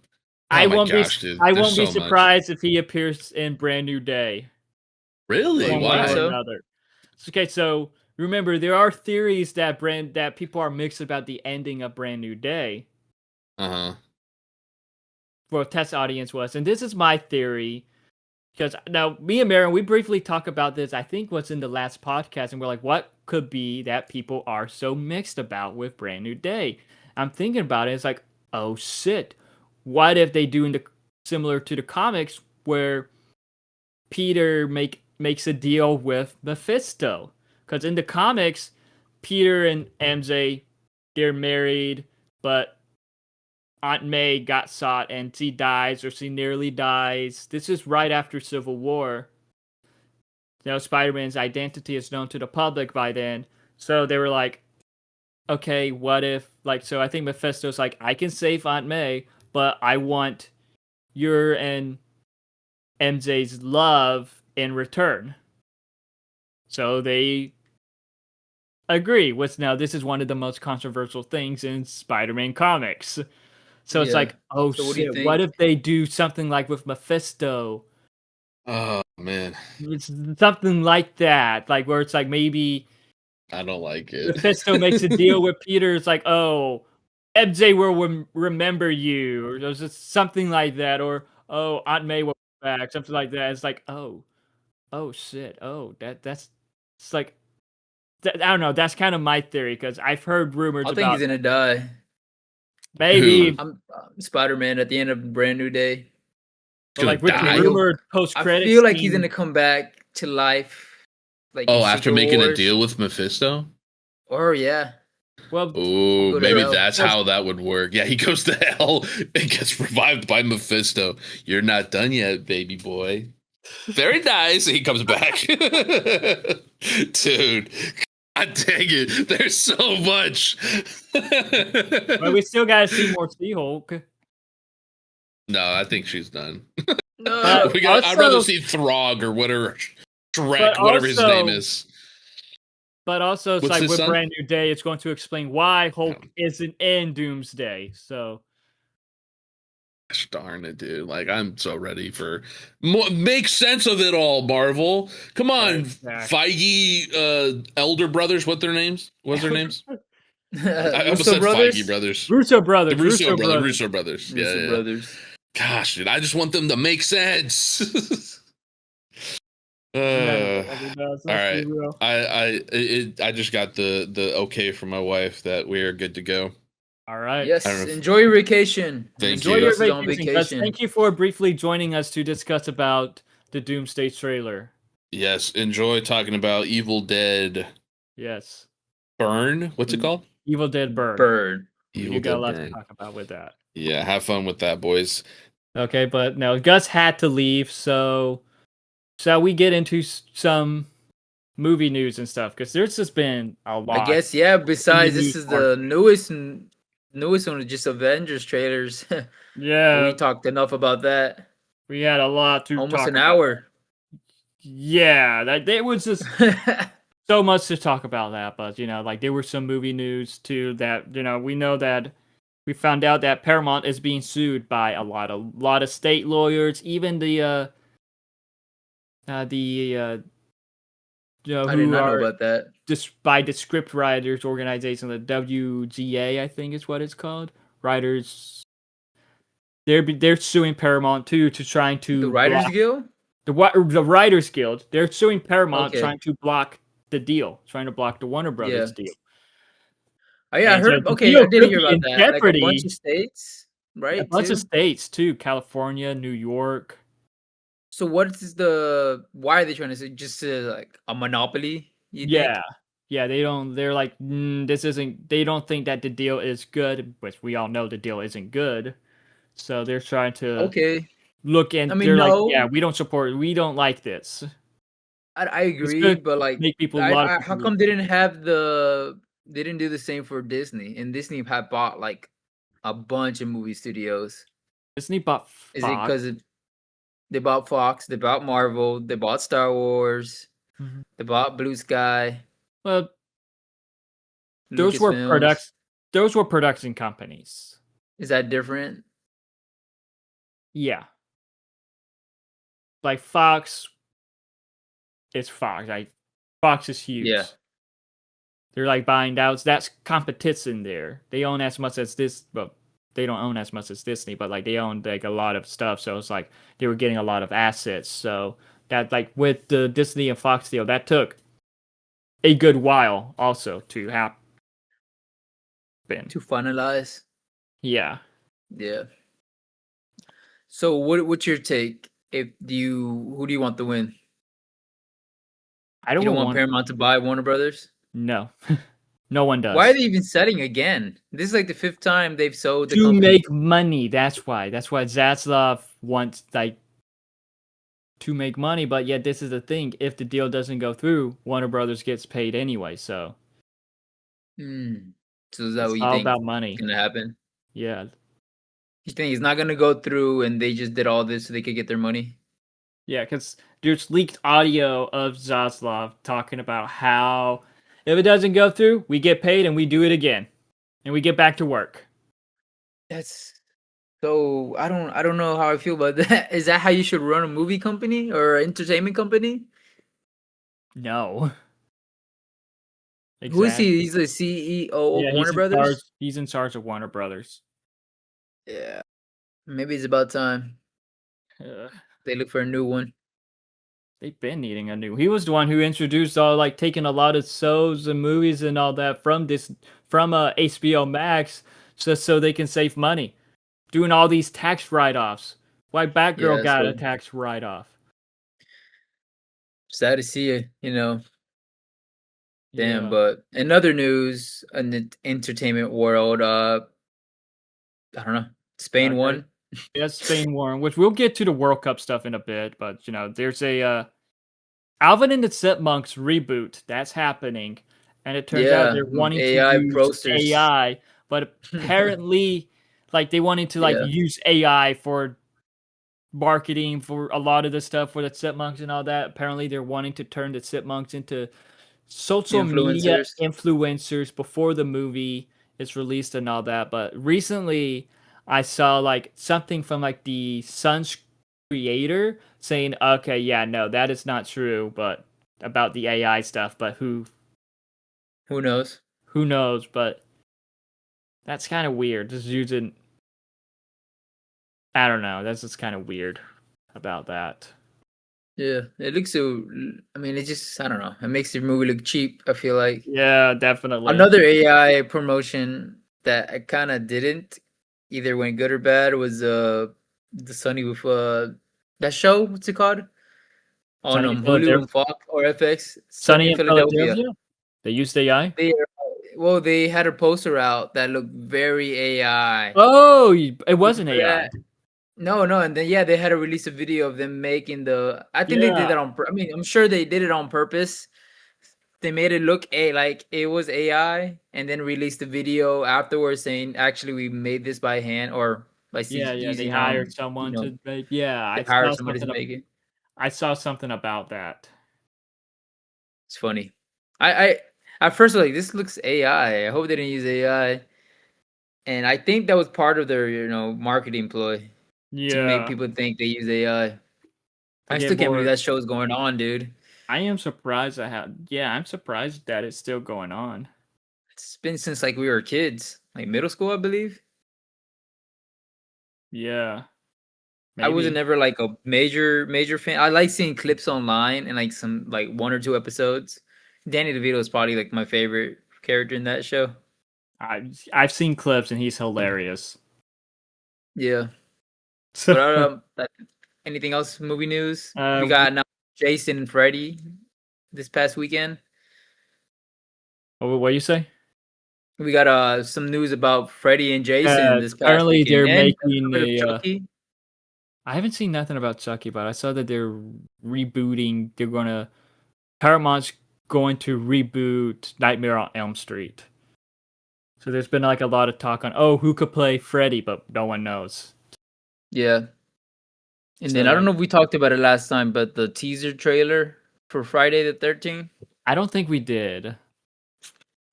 I Oh my won't gosh, be. dude. I There's won't be so much. surprised if he appears in Brand New Day. Really? One way Why? or so. Another. Okay, so remember there are theories that people are mixed about the ending of Brand New Day. Uh-huh. For a test audience was, and this is my theory. Because now, me and Marin, we briefly talked about this, I think was in the last podcast, and we're like, what could be that people are so mixed about with Brand New Day? I'm thinking about it, it's like, oh shit, what if they do similar to the comics, where Peter makes a deal with Mephisto? Because in the comics, Peter and MJ, they're married, but Aunt May got shot and she dies, or she nearly dies. This is right after Civil War. Spider-Man's identity is known to the public by then. So they were like, okay, what if, so I think Mephisto's like, I can save Aunt May, but I want your and MJ's love in return. So they agree. Now, this is one of the most controversial things in Spider-Man comics. So it's like, oh So what do you shit, what think? if they do something like with Mephisto? Oh man, It's something like that, like where it's like maybe I don't like it. Mephisto makes a deal with Peter. It's like, oh, MJ will remember you, or there's just something like that, or oh, Aunt May will be back, something like that. It's like, oh shit, oh that's it's like I don't know. That's kind of my theory because I've heard rumors I think about he's gonna die. maybe. I'm Spider-Man at the end of Brand New Day. But like Gonna with the die? rumored post I credits, feel like he's gonna come back to life. Like in after Secret making a Wars. deal with Mephisto? Or yeah. Well, Oh, Go to maybe hell. that's how that would work. Yeah, he goes to hell and gets revived by Mephisto. You're not done yet, baby boy. Very nice. He comes back. Dude, God dang it. There's so much. but we still gotta see more She-Hulk. No, I think she's done. No. I'd rather Also- see Throg or whatever, Shrek, But whatever his also- name is. But also, it's What's like his with son? Brand New Day, it's going to explain why Hulk Yeah. isn't in Doomsday. So Gosh darn it, dude. Like, I'm so ready for more. Make sense of it all, Marvel. Come on, Exactly. Feige, elder brothers. What's their names? I almost Russo said brothers. Feige brothers. Russo brothers. The Russo brothers. Russo brothers. Yeah, Russo yeah. brothers. Gosh, dude, I just want them to make sense. Yeah, All right. I just got the okay from my wife that we are good to go. All right. Yes. I don't know if- Enjoy your vacation. Thank Enjoy you. your Us is on vacation. Gus. Thank you for briefly joining us to discuss about the Doomsday trailer. Yes, enjoy talking about Evil Dead Yes. Burn. What's it called? Evil Dead Bird. Bird. Evil You got a Dead lot Burn. to talk about with that. Yeah, have fun with that, boys. Okay, but now Gus had to leave, so shall we get into some movie news and stuff? Because there's just been a lot. I guess yeah. Besides, Movie this is the newest one of just Avengers trailers. Yeah, We talked enough about that. we had a lot to Almost talk an about. hour. Yeah, there was just so much to talk about that, but there were some movie news too that we know that we found out that Paramount is being sued by a lot of state lawyers, even the I who did not know are about that. by the script writers organization, the WGA, I think is what it's called, writers. they're suing Paramount too to trying to The Writers block Guild. the Writers Guild. They're suing Paramount Okay. trying to block the deal, trying to block the Warner Yeah. Brothers deal. Oh yeah, I And so heard. the Okay, deal I did could hear be about in that. Like a bunch jeopardy. of states, A right? bunch of Too. states too, California, New York. So what is the? Why are they trying to say just like a monopoly? You think? Yeah. Yeah, they're like, this isn't, they don't think that the deal is good, which we all know the deal isn't good. So they're trying to Okay. look I and mean, they're like, yeah, no, we don't like this. I It's agree, good but like, make people, a lot of how people, come they didn't have the? They didn't do the same for Disney, and Disney had bought like a bunch of movie studios. Disney bought Is it Fox. because they bought Fox, they bought Marvel, they bought Star Wars, Mhm. they bought Blue Sky, Well, Lucasfilms? those were production companies. Is that different? Yeah. Like Fox is Fox. Like Fox is huge. Yeah. They're like buying out. That's competition there. They own as much as this, but they don't own as much as Disney. But like they own like a lot of stuff. So it's like they were getting a lot of assets. So that like with the Disney and Fox deal, that took a good while also to happen. To finalize. Yeah. Yeah. So what's your take? If who do you want to win? I You don't don't want want Paramount to buy Warner Brothers? no. No one does. Why are they even selling again? This is like the 5th time they've sold the To company. make money. That's why. That's why Zaslav wants like to make money. But yet, this is the thing: if the deal doesn't go through, Warner Brothers gets paid anyway. So So is that it's what you all think about is money. gonna happen? Yeah, You think it's not gonna go through, and they just did all this so they could get their money? yeah. Because there's leaked audio of Zaslav talking about how if it doesn't go through, we get paid and we do it again, and we get back to work. That's so I don't know how I feel about that. Is that how you should run a movie company or an entertainment company? No, Who is exactly. he? He's the CEO of Yeah, Warner Brothers. he's in charge of Warner Brothers. Yeah, maybe it's about time Ugh. they look for a new one. They've been needing a new. He was the one who introduced all like taking a lot of shows and movies and all that from HBO Max just so they can save money. Doing all these tax write-offs. Why Yeah, Batgirl that's got what. a tax write-off. Sad to see it. Damn. Yeah. But in other news, in the entertainment world, I don't know. Spain Okay. won. Yes, Spain won, which we'll get to the World Cup stuff in a bit, but there's a Alvin and the Chipmunks reboot that's happening, and it turns out Yeah, they're wanting to AI use posters. AI, but apparently, like they wanted to like Yeah, use AI for marketing for a lot of the stuff for the Chipmunks and all that. Apparently, they're wanting to turn the Chipmunks into social media influencers. influencers before the movie is released and all that. But recently, I saw like something from like the Sun's creator saying, "Okay, yeah, no, that is not true," but about the AI stuff. But Who knows? who knows? But that's kind of weird. Just using, I don't know. That's just kind of weird about that. Yeah, it looks so. I mean, it just I don't know. It makes the movie look cheap. I feel like Yeah, definitely. another AI promotion that I kind of didn't either went good or bad was the Sunny with that show. What's it called? On Sunny in Hulu Philadelphia. and Fox or FX. Sunny Sunny in in Philadelphia. Philadelphia. They used AI. They had a poster out that looked very AI. Oh, it wasn't Remember AI. that? No, no, and then yeah, they had to release a video of them making the. I think they did Yeah, that on. I mean, I'm sure they did it on purpose. They made it look like it was AI, and then released the video afterwards saying, "Actually, we made this by hand or by yeah. They using hired someone to make. Yeah, they hired somebody to make it." I saw something about that. It's funny. I at first was like this looks AI. I hope they didn't use AI, and I think that was part of their marketing ploy to make Yeah, people think they use AI. to I get still can't believe more. that show is going on, dude. I am surprised. I'm surprised that it's still going on. It's been since like we were kids, like middle school, I believe. Yeah. I wasn't Maybe. never like a major fan. I like seeing clips online and like some like 1 or 2 episodes. Danny DeVito is probably like my favorite character in that show. I've seen clips and he's hilarious. Yeah. So, But anything else? Movie news? We uh, got now Jason and Freddy this past weekend. what do you say? We got some news about Freddy and Jason this past Apparently weekend, they're and a making bit of a. Chucky. I haven't seen nothing about Chucky, but I saw that they're rebooting. Paramount's going to reboot Nightmare on Elm Street. So there's been like a lot of talk on, who could play Freddy, but no one knows. Yeah. And So, then I don't know if we talked about it last time, but the teaser trailer for Friday the 13th. I don't think we did.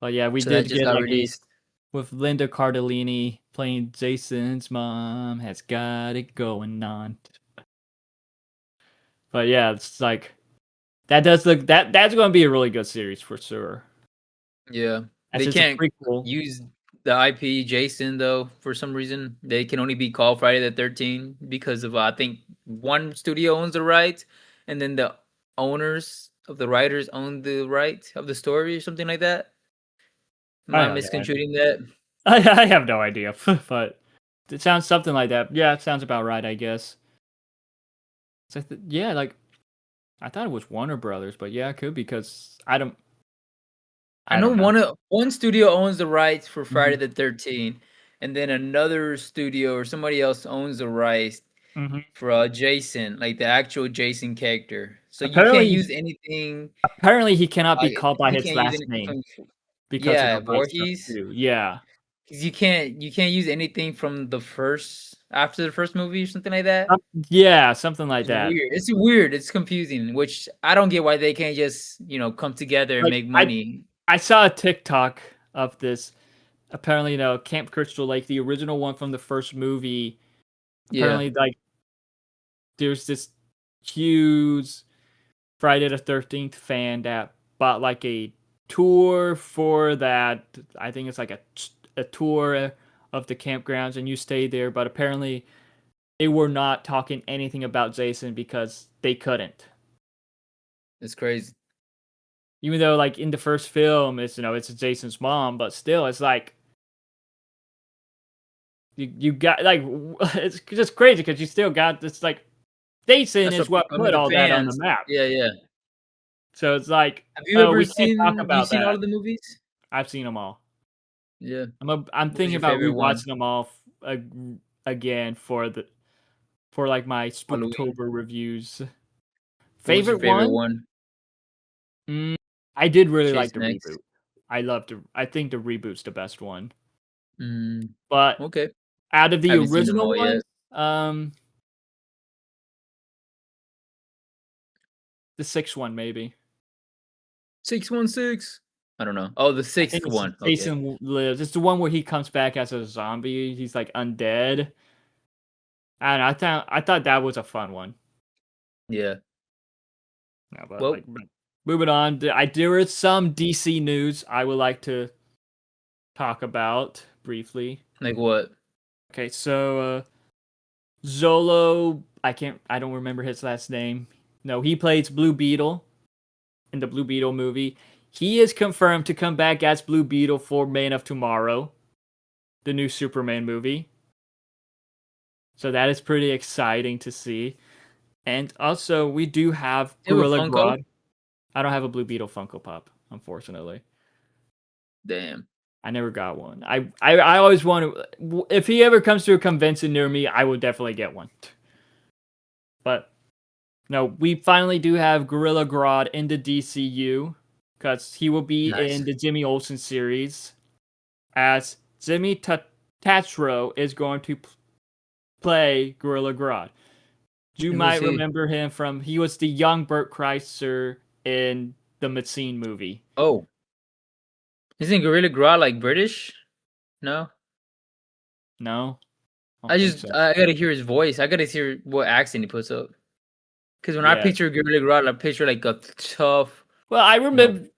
But yeah, we So that did just get got like released. with Linda Cardellini playing Jason's mom has got it going on. But yeah, it's like that does look that's going to be a really good series for sure. Yeah. That's They just a can't prequel. use the IP Jason though for some reason. They can only be called Friday the 13th because of I think one studio owns the rights and then the owners of the writers own the rights of the story or something like that. Am I I have no misconstruing that? I have no idea, but it sounds something like that. Yeah, it sounds about right, I guess. So yeah, like I thought it was Warner Brothers, but yeah, it could because I I know don't know. one studio owns the rights for Friday Mhm. the 13th, and then another studio or somebody else owns the rights Mhm. for Jason, like the actual Jason character. So you can't Apparently, use anything. apparently he cannot be Like called by you his can't use last anything name from because of the yeah rights stuff Voorhees. too. Yeah. 'Cause you can't use anything from the first after the first movie or something like that. Yeah, something like It's that. weird. It's weird. It's confusing. Which I don't get why they can't just come together and Like make money. I saw a TikTok of this. Apparently, Camp Crystal Lake, the original one from the first movie. Yeah, Apparently, like there's this huge Friday the 13th fan that bought like a tour for that. I think it's like a tour of the campgrounds, and you stay there. But apparently, they were not talking anything about Jason because they couldn't. it's crazy. Even though, like in the first film, it's Jason's mom, but still, it's like you got like it's just crazy because you still got this like Jason That's is what what I mean. put The all that on the fans. map. Yeah, yeah. So it's like, Have you oh, ever we can't talk seen? You about seen all that. of the movies? I've seen them all. Yeah. I'm What was thinking your about favorite one? rewatching them all again for like my Halloween. Spooktober reviews. What was your Favorite favorite one? one? Mm, I did really like the Jason X. reboot. I think the reboot's the best one. Mm, But okay. out of I the haven't seen them original all yet. ones, the sixth one maybe. 616. I don't know. Oh, the I sixth think it's one. Okay. Jason Lives. It's the one where he comes back as a zombie. He's like undead. And I thought that was a fun one. Yeah. Yeah, but Well, like moving on, there is some DC news I would like to talk about briefly. like what? Okay, so Zolo, I don't remember his last name. No, he plays Blue Beetle in the Blue Beetle movie. He is confirmed to come back as Blue Beetle for Man of Tomorrow, the new Superman movie. So that is pretty exciting to see. And also, we do have You have a Gorilla Funko? Grodd. I don't have a Blue Beetle Funko Pop, unfortunately. Damn. I never got one. I always want to. If he ever comes to a convention near me, I would definitely get one. But no, we finally do have Gorilla Grodd in the DCU because he will be Nice. in the Jimmy Olsen series as Jimmy Tatro is going to play Gorilla Grodd. You And might who's he? remember him from he was the young Bert Kreischer in the Matsine movie. Oh. Isn't Gorilla Grodd like British? No. No, I don't think so. I gotta hear his voice. I gotta hear what accent he puts up. Because when I Yeah. picture Gorilla Grodd, I picture like a tough, Well, I remember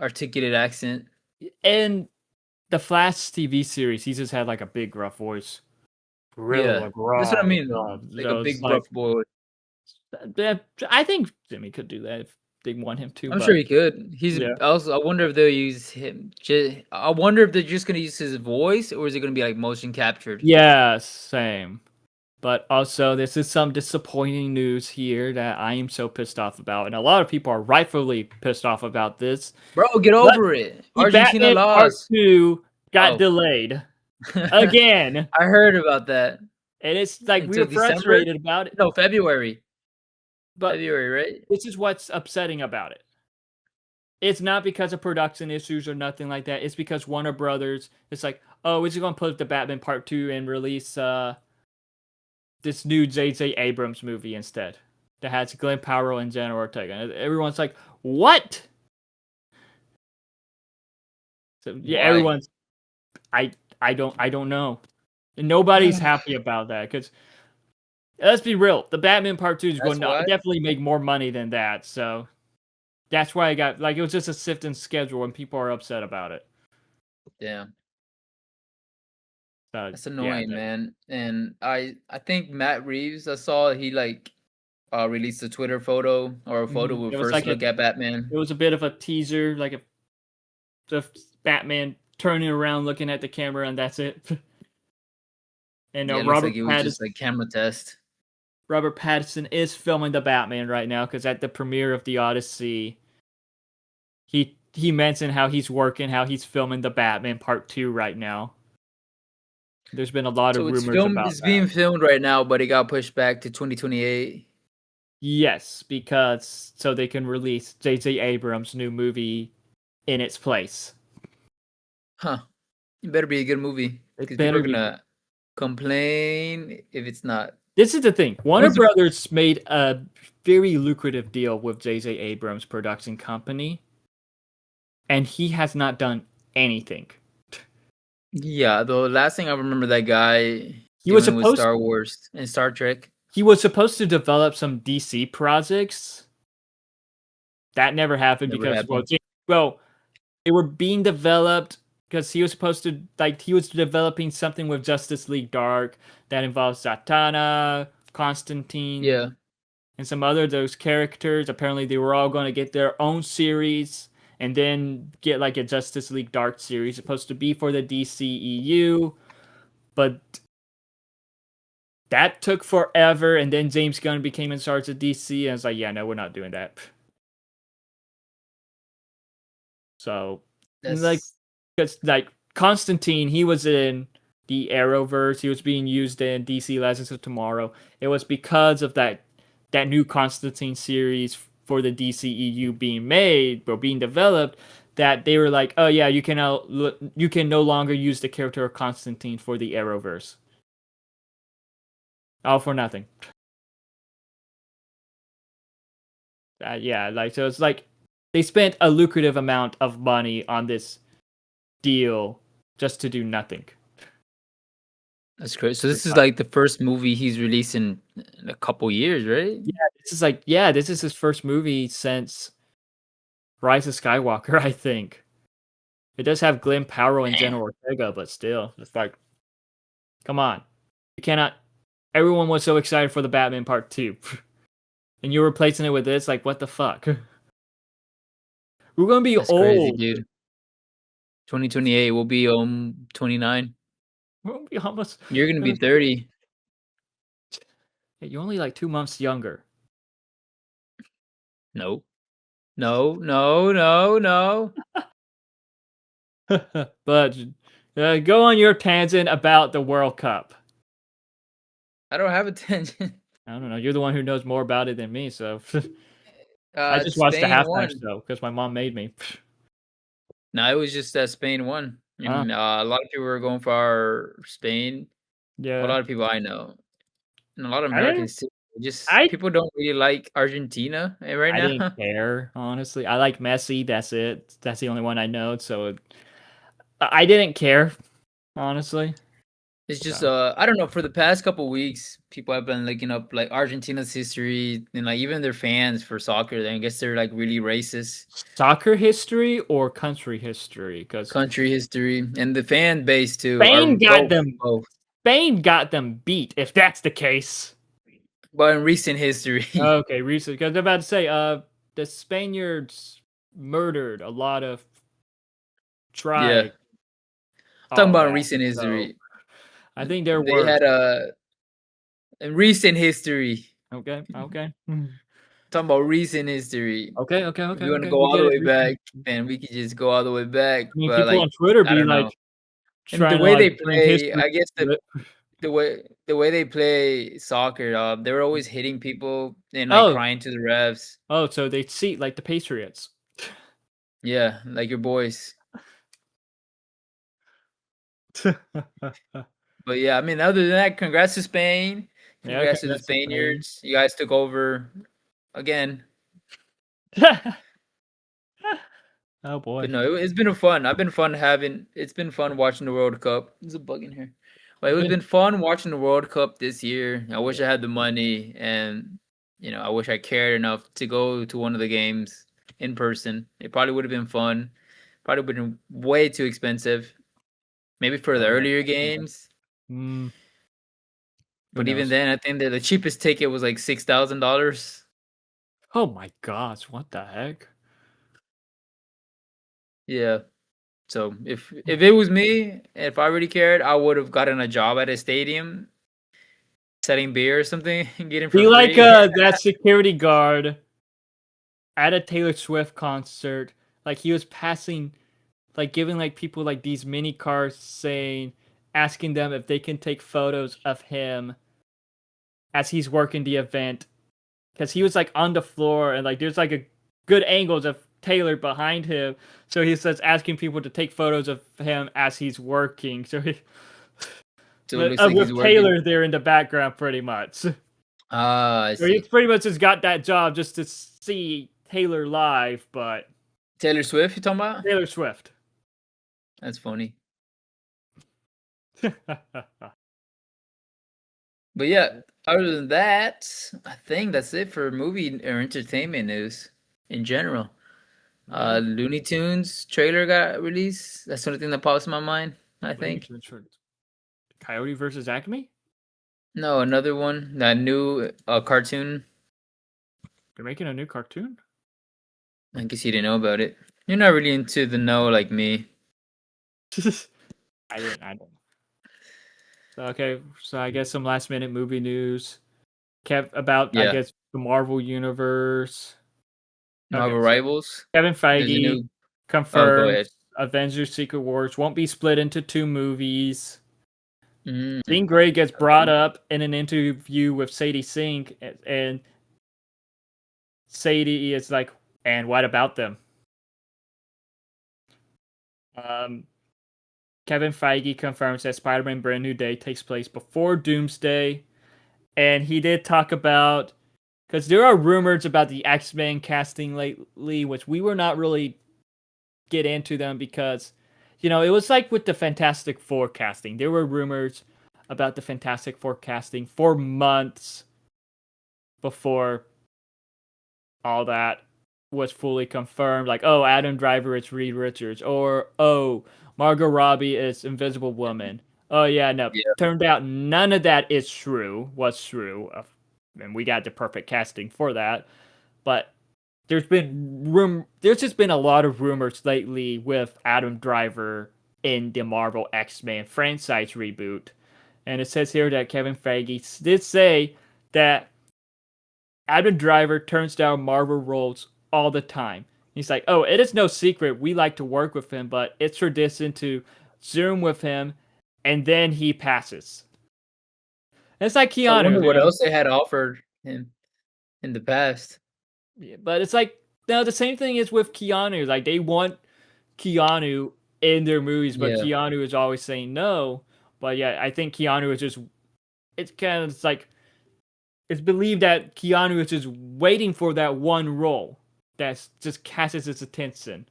articulate accent. in the Flash TV series, he just had like a big gruff voice. really raw. That's what I mean. Like a big buff boy. I think Jimmy could do that if they want him to. I'm sure he could. He's also. I wonder if they'll use him. I wonder if they're just gonna use his voice, or is it gonna be like motion captured? Yeah, same. But also, this is some disappointing news here that I am so pissed off about, and a lot of people are rightfully pissed off about this. Bro, get over it. Argentina Batman Part lost. 2 got delayed again. I heard about that. And it's like we were frustrated about it. No, February. But February, right? This is what's upsetting about it. It's not because of production issues or nothing like that. It's because Warner Brothers, it's like, oh, we're just going to put the Batman Part 2 and release this new J.J. Abrams movie instead that has Glenn Powell and Jenna Ortega. And everyone's like, what? So yeah, Why? everyone's I don't know. And nobody's happy about that because let's be real, the Batman Part 2 is going to definitely make more money than that. So that's why I got it was just a shift in schedule and people are upset about it. Damn. That's annoying, man. And I think Matt Reeves, I saw he released a Twitter photo or a photo with first look at Batman. It was a bit of a teaser, like the Batman turning around looking at the camera, and that's it. And it looks like it was just like camera test. Robert Pattinson is filming the Batman right now because at the premiere of The Odyssey, he mentioned how he's working, how he's filming the Batman Part 2 right now. There's been a lot of rumors about that. It's being filmed right now, but it got pushed back to 2028. Yes, because so they can release J.J. Abrams' new movie in its place. Huh. It better be a good movie. Because people are going to complain if it's not. This is the thing. Warner Brothers made a very lucrative deal with J.J. Abrams' production company, and he has not done anything. Yeah, the last thing I remember that guy was supposed Star Wars and Star Trek. He was supposed to develop some DC projects. That never happened because they were being developed because he was supposed to he was developing something with Justice League Dark that involves Zatanna, Constantine, and some other those characters. Apparently, they were all going to get their own series. And then get like a Justice League Dark series supposed to be for the DCEU, but that took forever. And then James Gunn became in charge of DC, and I was like, yeah, no, we're not doing that. So, because Constantine, he was in the Arrowverse, he was being used in DC Legends of Tomorrow. It was because of that new Constantine series for the DCEU being made or being developed that they were like, oh yeah, you can no longer use the character of Constantine for the Arrowverse. All for nothing. So it's like they spent a lucrative amount of money on this deal just to do nothing. That's crazy. So this is like the first movie he's released in a couple years, right? Yeah, this is his first movie since Rise of Skywalker, I think. It does have Glenn Powell and Jenna Ortega, but still, it's like, come on. You cannot. Everyone was so excited for the Batman Part 2. And you're replacing it with this? Like, what the fuck? We're going to be old. Crazy, dude. 2028, we'll be 29. We'll be almost. You're going to be 30. Hey, you're only like 2 months younger. No. But go on your tangent about the World Cup. I don't have a tangent. I don't know. You're the one who knows more about it than me, so I just watched the halftime show because my mom made me. No, it was just that Spain won. And, a lot of people were going for Spain. Yeah, a lot of people I know, and a lot of Americans too. People don't really like Argentina right now. I didn't care, honestly. I like Messi. That's it. That's the only one I know. So I didn't care, honestly. It's just I don't know. For the past couple weeks, people have been looking up like Argentina's history and like even their fans for soccer. I guess they're like really racist. Soccer history or country history? Because country history and the fan base too. Spain got them both. Spain got them beat, if that's the case. But in recent history. Okay, recent. Because I'm about to say, the Spaniards murdered a lot of tribes. Talking about recent history. So I think they're they worse. had in recent history. Okay. Talking about recent history. Okay. If you want to go all the way back, then we could just go all the way back. I mean, but people like, on Twitter I be don't like, know. And the way they play, I guess the way they play soccer, they were always hitting people and like crying to the refs. Oh, so they cheat like the Patriots. Yeah, like your boys. But yeah, I mean, other than that, congrats to Spain. Congrats to the Spaniards. You guys took over again. Oh boy. But no, it's been it's been fun watching the World Cup. There's a bug in here. But it's been fun watching the World Cup this year. I wish I had the money and I wish I cared enough to go to one of the games in person. It probably would have been fun. Probably would have been way too expensive. Maybe for the earlier games. But even then, I think that the cheapest ticket was like $6,000. Oh my gosh, what the heck? Yeah. So if it was me, if I really cared, I would have gotten a job at a stadium, selling beer or something, and getting for free. Be like that security guard at a Taylor Swift concert. Like he was passing, like giving like people like these mini cards, asking them if they can take photos of him as he's working the event, because he was like on the floor and like there's like a good angles of Taylor behind him, so he says asking people to take photos of him as he's working. So he, with Taylor there in the background, pretty much. I so see. he's pretty much just got that job just to see Taylor live, but Taylor Swift, you talking about? Taylor Swift. That's funny. But yeah, other than that, I think that's it for movie or entertainment news in general. Looney Tunes trailer got released. That's the only thing that pops in my mind, I think. Coyote versus Acme? No, another one. That new cartoon. They're making a new cartoon? I guess you didn't know about it. You're not really into the know like me. I didn't. Okay, so I guess some last minute movie news. About I guess the Marvel Universe. Marvel Rivals. Kevin Feige confirms Avengers Secret Wars won't be split into 2 movies. Jean Grey gets brought up in an interview with Sadie Sink, and Sadie is like, and what about them? Kevin Feige confirms that Spider-Man Brand New Day takes place before Doomsday. And he did talk about, because there are rumors about the X-Men casting lately, which we were not really get into them because, it was like with the Fantastic Four casting. There were rumors about the Fantastic Four casting for months before all that was fully confirmed. Like, oh, Adam Driver is Reed Richards, or oh, Margot Robbie is Invisible Woman. Oh yeah, no. Yeah. Turned out none of that was true. And we got the perfect casting for that. But there's just been a lot of rumors lately with Adam Driver in the Marvel X-Men franchise reboot. And it says here that Kevin Feige did say that Adam Driver turns down Marvel roles all the time. He's like, oh, it is no secret we like to work with him, but it's tradition to Zoom with him, and then he passes. It's like Keanu. I wonder what else they had offered him in the past. Yeah, but it's like, the same thing is with Keanu. Like, they want Keanu in their movies, but Keanu is always saying no. But yeah, I think Keanu is just, it's like, it's believed that Keanu is just waiting for that one role that just catches his attention.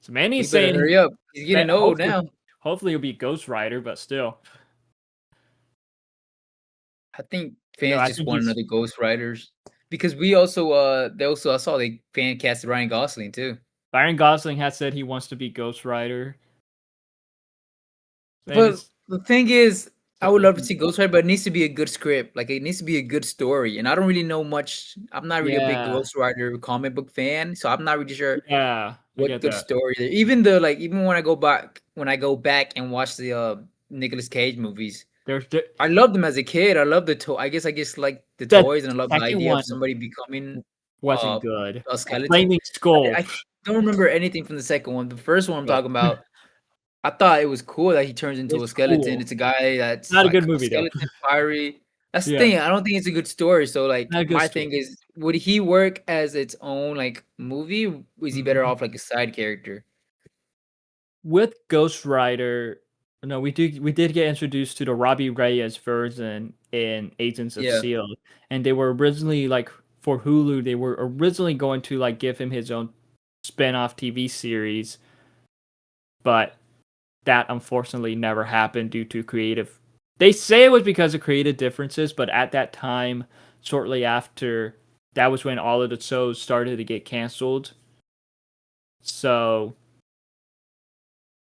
So Manny's saying, hurry up. He's getting old now. Hopefully he'll be Ghost Rider, but still. I think fans just want another Ghost Riders. Because we also, I saw they fan casted Ryan Gosling too. Ryan Gosling has said he wants to be Ghost Rider. But the thing is, I would love to see Ghost Rider, but it needs to be a good script. Like it needs to be a good story. And I don't really know much. I'm not really a big Yeah, Ghost Rider comic book fan, so I'm not really sure yeah, I what get good that. story there. Even when I go back and watch the Nicolas Cage movies, There's I loved them as a kid. I love the I guess like the the toys, and I love the second idea of one somebody becoming wasn't good. a A skeleton. flaming skull. I don't remember anything from the second one. The first one I'm Good. talking about, I thought it was cool that he turns into a It's skeleton. cool. It's a guy that's Not a like good a movie though. skeleton, fiery. That's the Yeah, thing. I don't think it's a good story. So like not a good my story. thing is, would he work as its own like movie? Was he better Mhm. off like a side character? With Ghost Rider, no, we did get introduced to the Robbie Reyes version in Agents of Yeah, Shield, and they were originally like for Hulu. They were originally going to like give him his own spin-off TV series, but that unfortunately never happened due to creative. They say it was because of creative differences, but at that time, shortly after, that was when all of the shows started to get canceled. So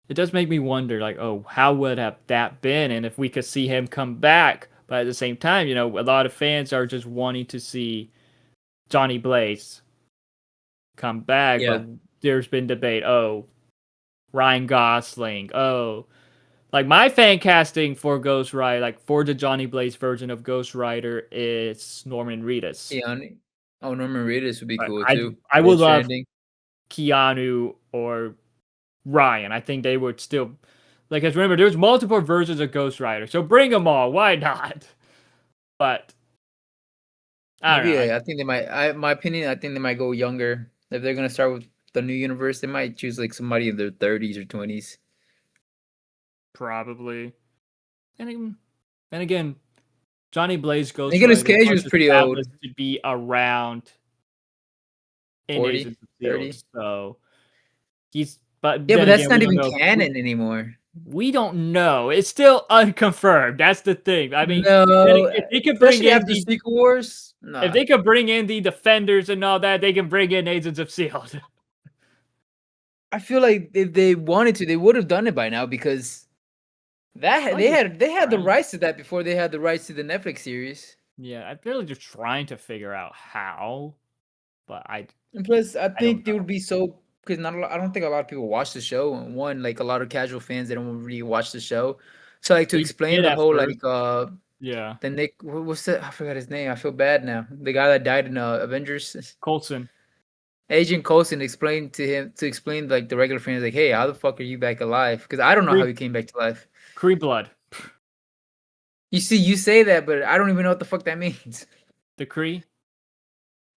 it does make me wonder, like, oh, how would have that been, and if we could see him come back. But at the same time, a lot of fans are just wanting to see Johnny Blaze come back. yeah, But there's been debate. Oh, Ryan Gosling. Oh, like my fan casting for Ghost Rider, like for the Johnny Blaze version of Ghost Rider, is Norman Reedus. yeah. Oh, Norman Reedus would be But cool I too. I would Death love Stranding. Keanu or Ryan. I think they would still, like, cause remember there's multiple versions of Ghost Rider, so bring them all. Why not? But I don't Maybe know. I think they might. My opinion, I think they might go younger if they're gonna start with the new universe. They might choose like somebody in their 30s or 20s. Probably. And again, Johnny Blaze Ghost Nicolas Rider Cage was was pretty old. established to be around in 40, Agents of 30. Shield, so he's. But Yeah, but then that's again, we not don't even know. canon anymore. We don't know. It's still unconfirmed. That's the thing. I mean, No, if they could bring especially in after Secret Wars. if Nah, they could bring in the Defenders and all that, they can bring in Agents of Shield. I feel like if they wanted to, they would have done it by now because they had the Right. rights to that before they had the rights to the Netflix series. Yeah, I feel like they're trying to figure out how, but And plus, I I don't think they would be so because I don't think a lot of people watch the show. And one, like a lot of casual fans, they don't really watch the show. So like to they explain did the at whole first. Yeah, the Nick what's that? I forgot his name. I feel bad now. The guy that died in Avengers. Coulson, Agent Coulson explained to him to explain like the regular fans like, hey, how the fuck are you back alive? Because I don't know how he came back to life. Kree blood, You see, you say that, but I don't even know what the fuck that means. the Kree.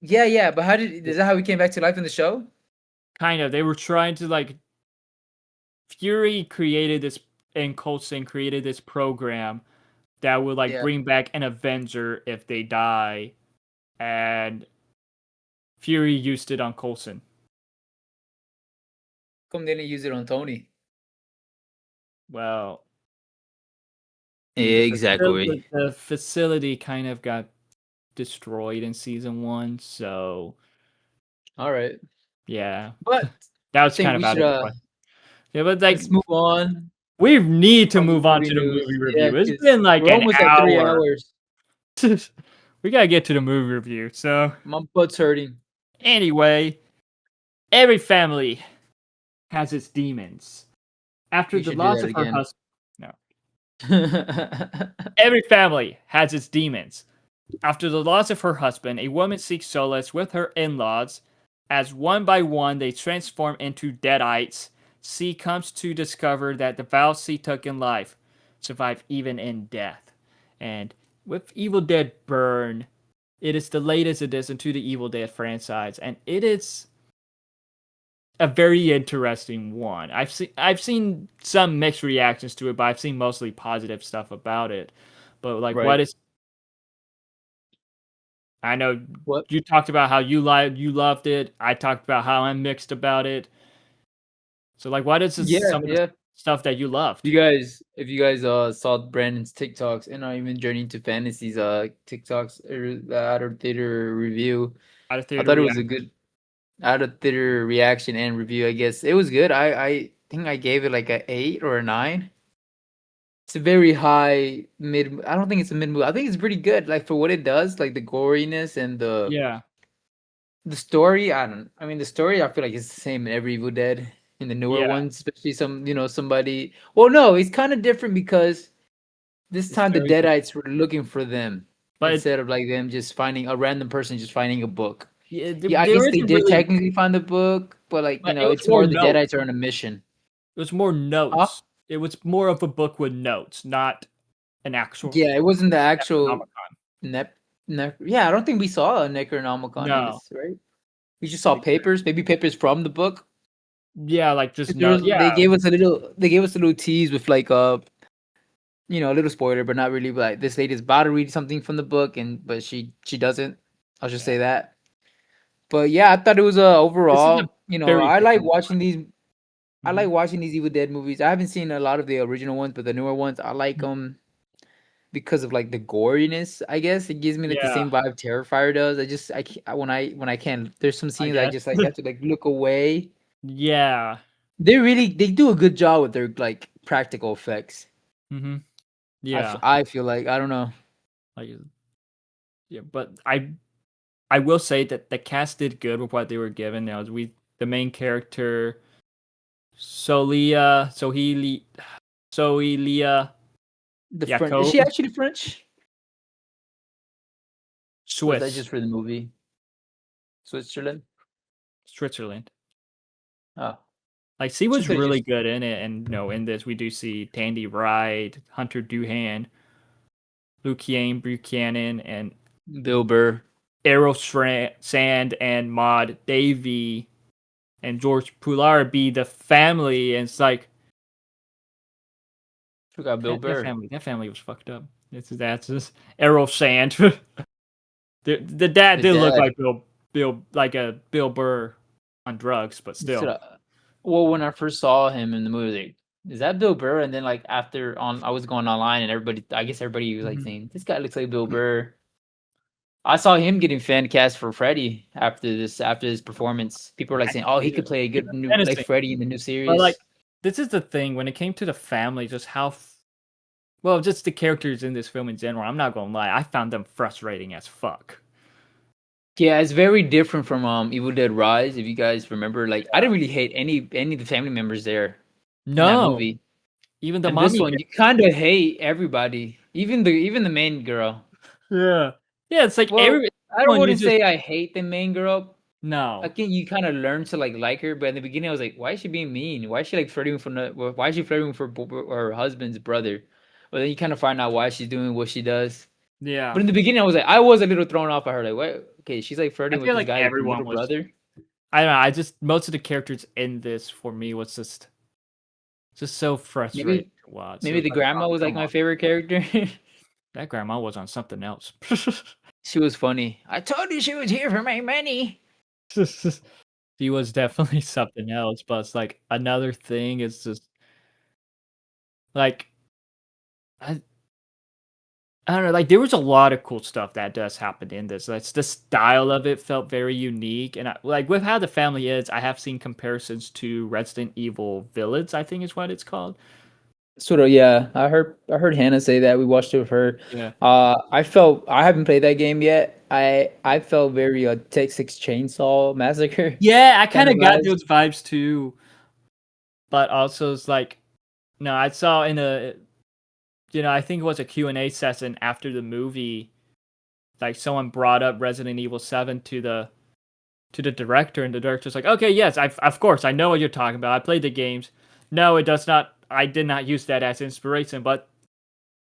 Yeah, but is that how he came back to life in the show? Kind of. They were trying to like. Fury created this, and Coulson created this program that would like Yeah. bring back an Avenger if they die, and Fury used it on Coulson. Come they didn't use it on Tony. Well, Exactly. the facility kind of got destroyed in season 1, so All right. yeah, But that I was think kind we of out should of the question. Yeah, but like let's move on we need to from the move on movie to the news. movie Yeah, review. It's 'cause been like we're an almost at 3 hour. hours. We gotta get to the movie review. So My butt's hurting. anyway, every family has its demons. After You the should do loss that of her again. husband, every family has its demons. After the loss of her husband, a woman seeks solace with her in-laws. As one by one they transform into deadites, she comes to discover that the vows she took in life survive even in death. And with Evil Dead Burn, it is the latest addition to the Evil Dead franchise, and it is a very interesting one. I've seen some mixed reactions to it, but I've seen mostly positive stuff about it. But like, Right. what is? I know What? you talked about how you loved it. I talked about how I'm mixed about it. So like, what is some of the stuff that you loved? If you guys saw Brandon's TikToks and not even Journey to Fantasies TikToks or the out of theater review, Out of I theater thought it was a reaction? good out of theater reaction and review. I guess it was good. I think I gave it like a 8 or a 9. It's a very high mid. I don't think it's a mid movie. I think it's pretty good. Like for what it does, like the goriness and Yeah. the story. I mean, the story. I feel like it's the same in every Evil Dead. In the newer Yeah. ones, especially somebody. Well, no, it's kind of different because this It's time the very different. Deadites were looking for them But instead of like them just finding a random person just finding a book. yeah, Yeah, I there guess they isn't did really. technically find the book, but like But it was it's more more the notes. Deadites are on a mission. It was more Huh? notes. It was more of a book with notes, not an actual Yeah, it wasn't the actual Necronomicon. Yeah, I don't think we saw a Necronomicon in No. this, right? We just saw papers, maybe papers from the book. Yeah, like just There no. was, Yeah. they gave us a little tease with like a little spoiler, but not really. Like this lady's about to read something from the book, but she doesn't. I'll just say that. But yeah, I thought it was This is a overall. very I like different. watching these. I like Mhm. watching these Evil Dead movies. I haven't seen a lot of the original ones, but the newer ones, I like them because of like the goriness. I guess it gives me like the Yeah, same vibe Terrifier does. When I can, there's some I scenes I guess. just like have to like look away. Yeah. They do a good job with their like practical effects. Hmm. Yeah. I feel like I don't know. Like, yeah, but I will say that the cast did good with what they were given. Now, the main character, Sohelia The French is Yacob, she actually French? Or is that Swiss, just for the movie? Switzerland? Switzerland. Oh, Like she she was could have really just good in it, and in this we do see Tandy Wright, Hunter Doohan, Luciane Buchanan, and Bill Burr. Errol Sand and Maud Davey and George Pular be the family, and it's like Forgot Bill Burr. that family was fucked up. That's just Errol Sand. the dad The did look dad. like Bill Burr on drugs, but still. Well, when I first saw him in the movie, like, is that Bill Burr? And then like after I was going online and I guess everybody was like Mhm. saying this guy looks like Bill Burr. I saw him getting fan cast for Freddy after this performance. People were like saying, "Oh, he could play a good new like Menacing. Freddy in the new But like series." this is the thing when it came to the family, just well, just the characters in this film in general. I'm not gonna lie, I found them frustrating as fuck. Yeah, it's very different from Evil Dead Rise. If you guys remember, like I didn't really hate any of the family members there in that No, movie. even the And this mommy. one, you kind of hate everybody, even the main girl. Yeah, yeah. It's like Well, I don't everyone you wouldn't just say I hate the main girl. I no. think you kind of learn to like her, but in the beginning, I was like, why is she being mean? Why is she like flirting why is she flirting for her husband's brother? But then you kind of find out why she's doing what she does. Yeah, But in the beginning, I was a little thrown off by her. Like, what? Okay, she's like I flirting with feel this like guy's everyone little was. brother. I don't know. I just most of the characters in this for me was just so frustrating Maybe to watch. It maybe was the like, grandma oh, was like come my on. favorite character. That grandma was on something else. She was funny. I told you she was here for my money. She was definitely something else, but it's like another thing is just like I I don't know, like there was a lot of cool stuff that does happen in this. Like the style of it felt very unique, and like with how the family is, I have seen comparisons to Resident Evil Village. I think is what it's called. Sort of, yeah. I heard Hannah say that. We watched it with her. Yeah, I haven't played that game yet. I felt very Texas Chainsaw Massacre yeah, I kind kind of of got vibes. those vibes too, but also it's like no, I saw in I think it was a Q&A session after the movie, like someone brought up Resident Evil 7 to the director, and the director's like, okay, yes, of course I know what you're talking about. I played the games. No, it does not. I did not use that as inspiration, but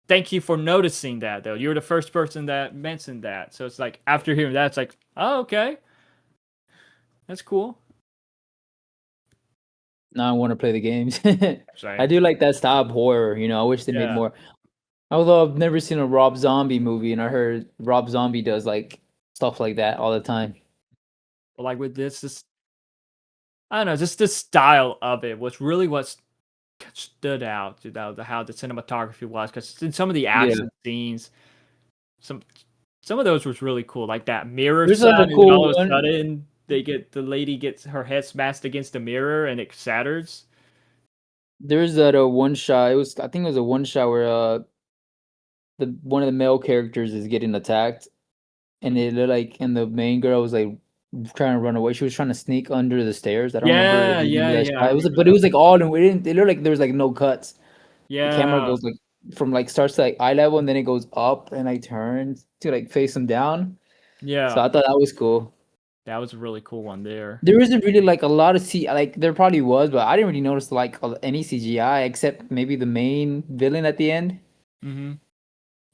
thank you for noticing that, though. You're the first person that mentioned that. So it's like after hearing that, it's like, oh, okay, that's cool. Now I want to play the games. Right. I do like that style of horror. I wish they made Yeah. more. Although I've never seen a Rob Zombie movie, and I heard Rob Zombie does like stuff like that all the time. But like with this, I don't know, just the style of it was really what stood out. How the cinematography was, because in some of the Yeah, action scenes, some some of those was really cool, like that mirror there's like a shot, and then all cool of a one. sudden the lady gets her head smashed against the mirror and it shatters. There's that one shot. I think it was a one shot where the one of the male characters is getting attacked, and it looked like, and the main girl was like trying to run away. She was trying to sneak under the stairs. I don't remember if Yeah, you remember that I shot. It was like, remember but it that. was like all in. It looked like there was like no cuts. The camera Yeah, goes like from like starts to like eye level, and then it goes up and like turns to like face him down. So yeah, I thought that was cool. that was a really cool one there. There isn't really like a lot of like there probably was, but I didn't really notice like any CGI except maybe the main villain at the end. Mm-hmm.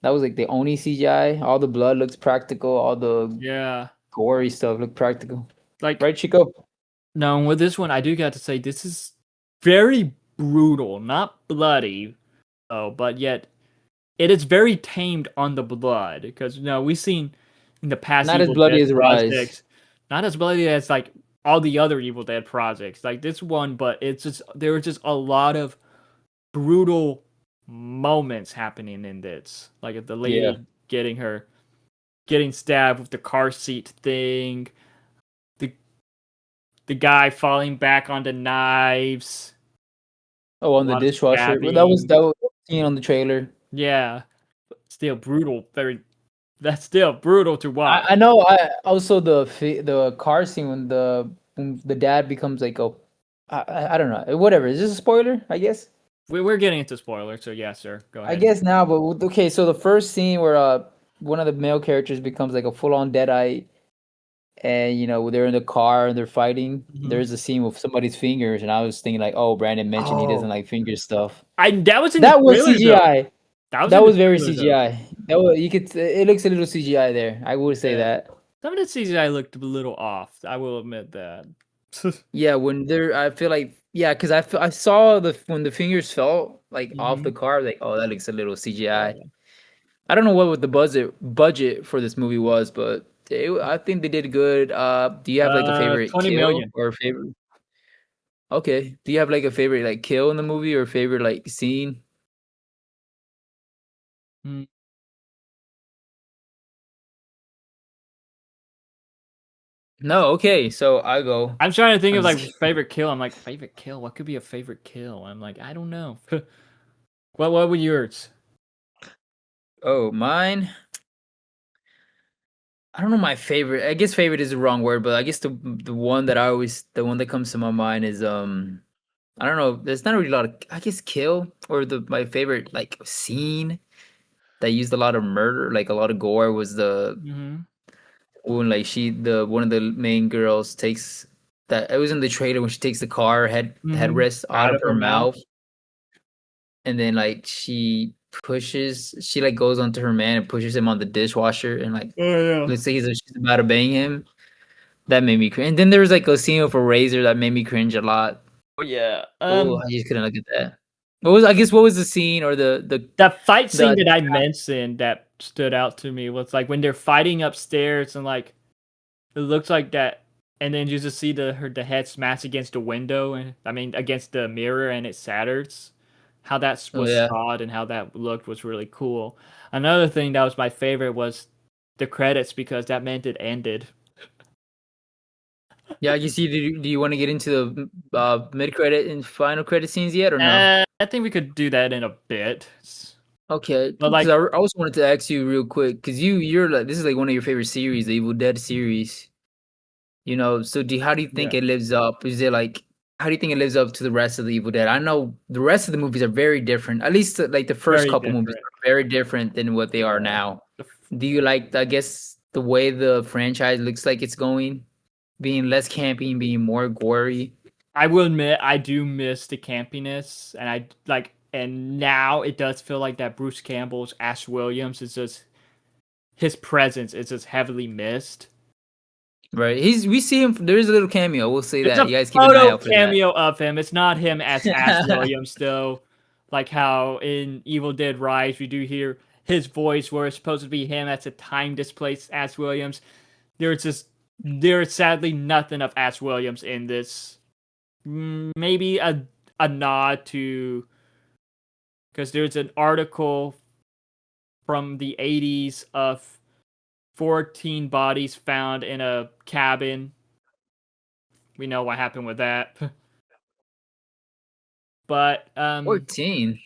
That was like the only CGI. All the blood looks practical. All the Yeah, gory stuff looked practical. like Right, Chico? no, with this one, I do got to say this is very brutal, not bloody, oh, but yet it is very tamed on the blood because we've seen in the past Not as Evil bloody Dead as Rise. projects, not as bloody as like all the other Evil Dead projects, like this one, but it's just there was just a lot of brutal moments happening in this, like if the Yeah. lady getting stabbed with the car seat thing, the the guy falling back on the knives, Oh, a on the lot of dishwasher. Well, stabbing. that was seen on the trailer. Yeah, still brutal. That's still brutal to watch. I know. I also the car scene when the dad becomes like I don't know. Whatever. Is this a spoiler? I guess. We're getting into spoilers, so yeah, sir. Go I ahead. guess now, but okay. So the first scene where one of the male characters becomes like a full on deadite, and they're in the car and they're fighting. Mhm. There's a scene with somebody's fingers, and I was thinking like, oh, Brandon mentioned he doesn't Oh, like finger stuff. that was in the That was trailer though. CGI. That was That in the was very trailer though. CGI. That was you could. It looks a little CGI there. I would say Yeah. that. Some of the CGI looked a little off. I will admit that. Yeah, when they're, I feel like, yeah, because I saw when the fingers fell like off the Mhm. car, like, oh, that looks a little CGI. Yeah. I don't know what the budget for this movie was, but I think they did good. Do you have like a favorite 20 kill million. or favorite? Okay, do you have like a favorite like kill in the movie or favorite like scene? Mm. No, okay, so I go. I'm trying to think I'm of just like favorite kill. I'm like favorite kill. What could be a favorite kill? I'm like I don't know. What were yours? oh, mine. I don't know my favorite. I guess favorite is the wrong word, but I guess the one that comes to my mind is I don't know. There's not really a lot of, I guess, kill or my favorite like scene that used a lot of murder, like a lot of gore, was the Mm-hmm. when like the one of the main girls takes that. It was in the trailer when she takes the car Mm-hmm. headrest out Out of of her her mouth. mouth, and then like she like goes onto her man and pushes him on the dishwasher, and like Oh yeah. let's say she's about to bang him. That made me cringe. And then there was like a scene with a razor that made me cringe a lot. Oh yeah. Oh, I just couldn't look at that. What was the scene or That fight scene the that I mentioned that stood out to me was like when they're fighting upstairs and like it looks like that, and then you just see the head smash against the window and I mean against the mirror and it shatters. How that oh was yeah. shot and how that looked was really cool. Another thing that was my favorite was the credits because that meant it ended. Yeah, you see, do you want to get into the mid credit and final credit scenes yet or no? I think we could do that in a bit. Okay, But because like, I also wanted to ask you real quick because you're like this is like one of your favorite series, the Evil Dead series. So how do you think yeah, it lives up? Is it like how do you think it lives up to the rest of the Evil Dead? I know the rest of the movies are very different. At least like the first very couple movies different. are very different than what they are Yeah. now. Do you like I guess the way the franchise looks like it's going, being less campy and being more gory? I will admit I do miss the campiness, and I like, and now it does feel like that Bruce Campbell's Ash Williams is just his presence is just heavily missed. Right. We see him. There is a little cameo. We'll say It's that. a You guys keep an eye photo out for that. cameo of him. It's not him as Ash Williams, though. Like how in Evil Dead Rise, we do hear his voice, where it's supposed to be him as a time displaced Ash Williams. There's sadly nothing of Ash Williams in this. Maybe a nod to because there's an article from the 80s of 14 bodies found in a cabin. We know what happened with that. But 14.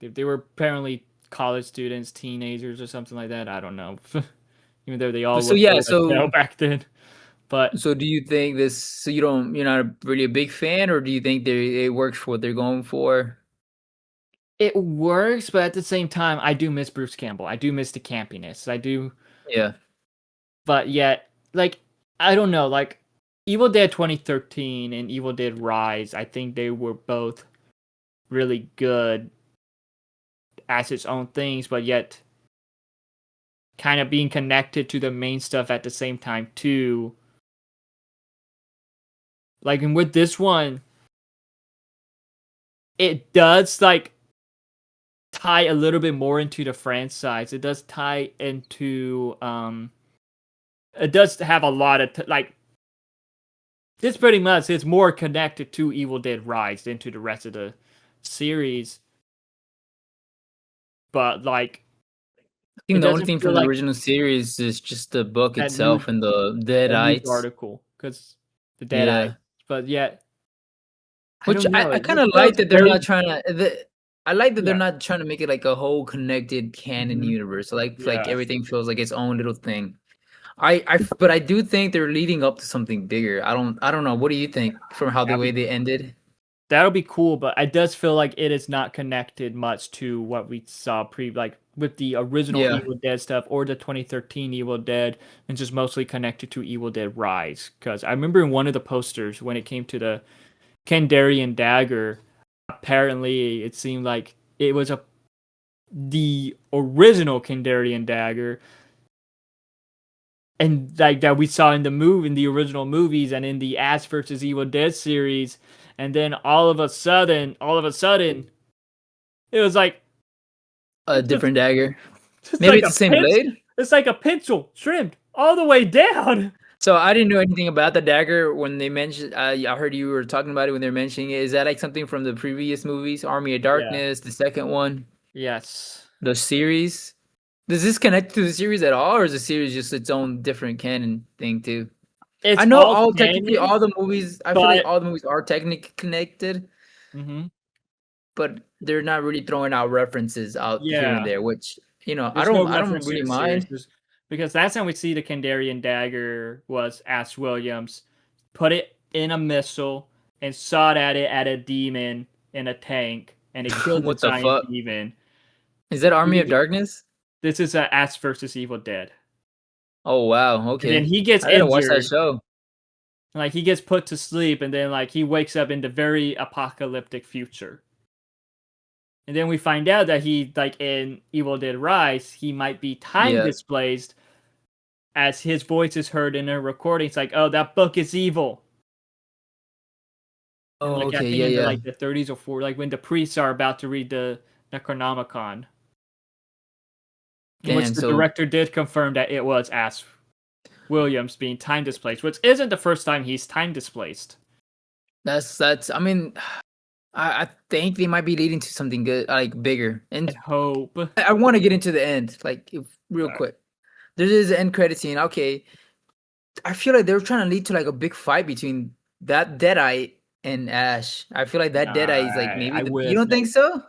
they were apparently college students, teenagers, or something like that. I don't know. Even though they all So looked yeah, old as hell back then. But so do you think this? So you're not really a big fan, or do you think it works for what they're going for? it works, but at the same time, I do miss Bruce Campbell. I do miss the campiness. I do, Yeah. but yet, like, I don't know. Like, Evil Dead 2013 and Evil Dead Rise, I think they were both really good as its own things, but yet kind of being connected to the main stuff at the same time too. Like, and with this one, it does like tie a little bit more into the franchise. It does tie into it does have a lot of like this pretty much it's more connected to Evil Dead Rise than to the rest of the series. But like I think it the only doesn't thing feel from the like original series is just the book that news itself and the that news Deadites. article because the Yeah. Deadites. But yet I Which don't know. I It kind of feels like that they're very not trying to. I like that they're yeah. not trying to make it like a whole connected canon Mhm. universe. Like Yeah. everything feels like its own little thing. But I do think they're leading up to something bigger. I don't know. What do you think from how the way they ended? That'll be cool, but it does feel like it is not connected much to what we saw like with the original Yeah. Evil Dead stuff or the 2013 Evil Dead, and just mostly connected to Evil Dead Rise. Because I remember in one of the posters when it came to the Kandarian dagger, apparently it seemed like it was the original Kandarian dagger, and like that we saw in the original movies and in the Ash versus Evil Dead series, and then all of a sudden, it was like A it's just, different dagger. just Maybe like it's the same blade. it's like a pencil trimmed all the way down. So I didn't know anything about the dagger when they mentioned. I heard you were talking about it when they're mentioning it. Is that like something from the previous movies, Army of Yeah. Darkness, the second one, Yes. the series? Does this connect to the series at all, or is the series just its own different canon thing too? It's I know all all technically canon, all the movies. I feel like but all the movies are technically connected, mhm. but they're not really throwing out references out here and Yeah. there. Which There's no I don't reference to really the series mind. because last time we see the Kandarian dagger was Ash Williams put it in a missile and shot at it at a demon in a tank, and it killed the What the giant fuck demon. is that? Army of Darkness? This is a Ash versus Evil Dead, Oh wow, and then okay. he gets I gotta watch that injured, show. like he gets put to sleep, and then like he wakes up in the very apocalyptic future. And then we find out that he, like in Evil Dead Rise, he might be time Yeah. displaced as his voice is heard in a recording. It's like, oh, that book is evil. And Oh like I okay, think yeah, in the yeah. like the 30s or 40s, like when the priests are about to read the Necronomicon, in which Damn. the So director did confirm that it was Ash Williams being time displaced, which isn't the first time he's time displaced. that's. I mean, I think they might be leading to something good, like bigger. I And hope. I want to get into the end, like real quick. There is an end credit scene. Okay, I feel like they were trying to lead to like a big fight between that Deadeye and Ash. I feel like that Deadeye is like maybe I the. You wish. don't think so? What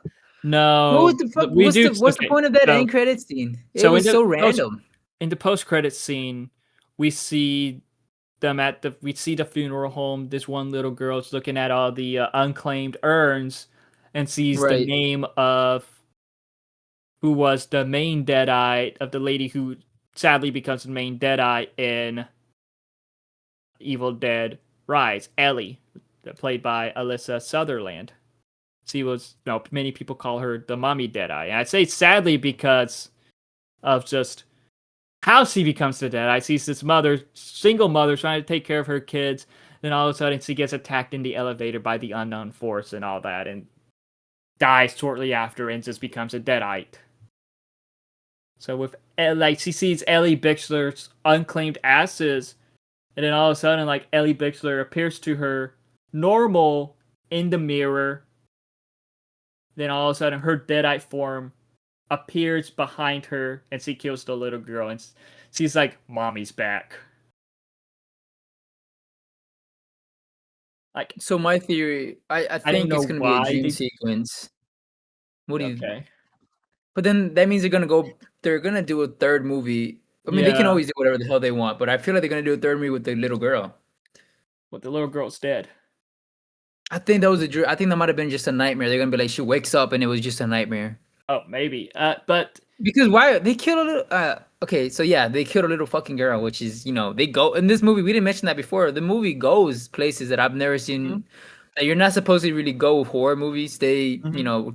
was No, the fuck? we do. What's the Okay, point of that so end credit scene? It so was so random. in the post credit scene, we see them we see the funeral home. This one little girl's looking at all the unclaimed urns and sees the Right. name of who was the main Deadeye of the lady who sadly becomes the main Deadeye in Evil Dead Rise, Ellie, played by Alyssa Sutherland. She was, many people call her the mommy Deadeye. And I say sadly because of just how she becomes the Deadeye. She's this single mother trying to take care of her kids. Then all of a sudden she gets attacked in the elevator by the unknown force and all that, and dies shortly after and just becomes a Deadite. So with like she sees Ellie Bixler's unclaimed ashes, and then all of a sudden like Ellie Bixler appears to her normal in the mirror. Then all of a sudden her Deadite form appears behind her and she kills the little girl, and she's like, "Mommy's back." Like, So my theory, I I don't think know it's gonna be a why dream they. sequence. What do you? Okay. But then that means they're gonna do a third movie. I mean, they can Yeah. always do whatever the hell they want, but I feel like they're gonna do a third movie with the little girl. But the little girl's dead. I think that was a dream. I think that might have been just a nightmare. They're gonna be like, she wakes up and it was just a nightmare. Oh, maybe. But Because why they killed a little? Okay, so yeah, they killed a little fucking girl, which is they go in this movie. We didn't mention that before. The movie goes places that I've never seen. That you're not supposed to really go with horror movies. They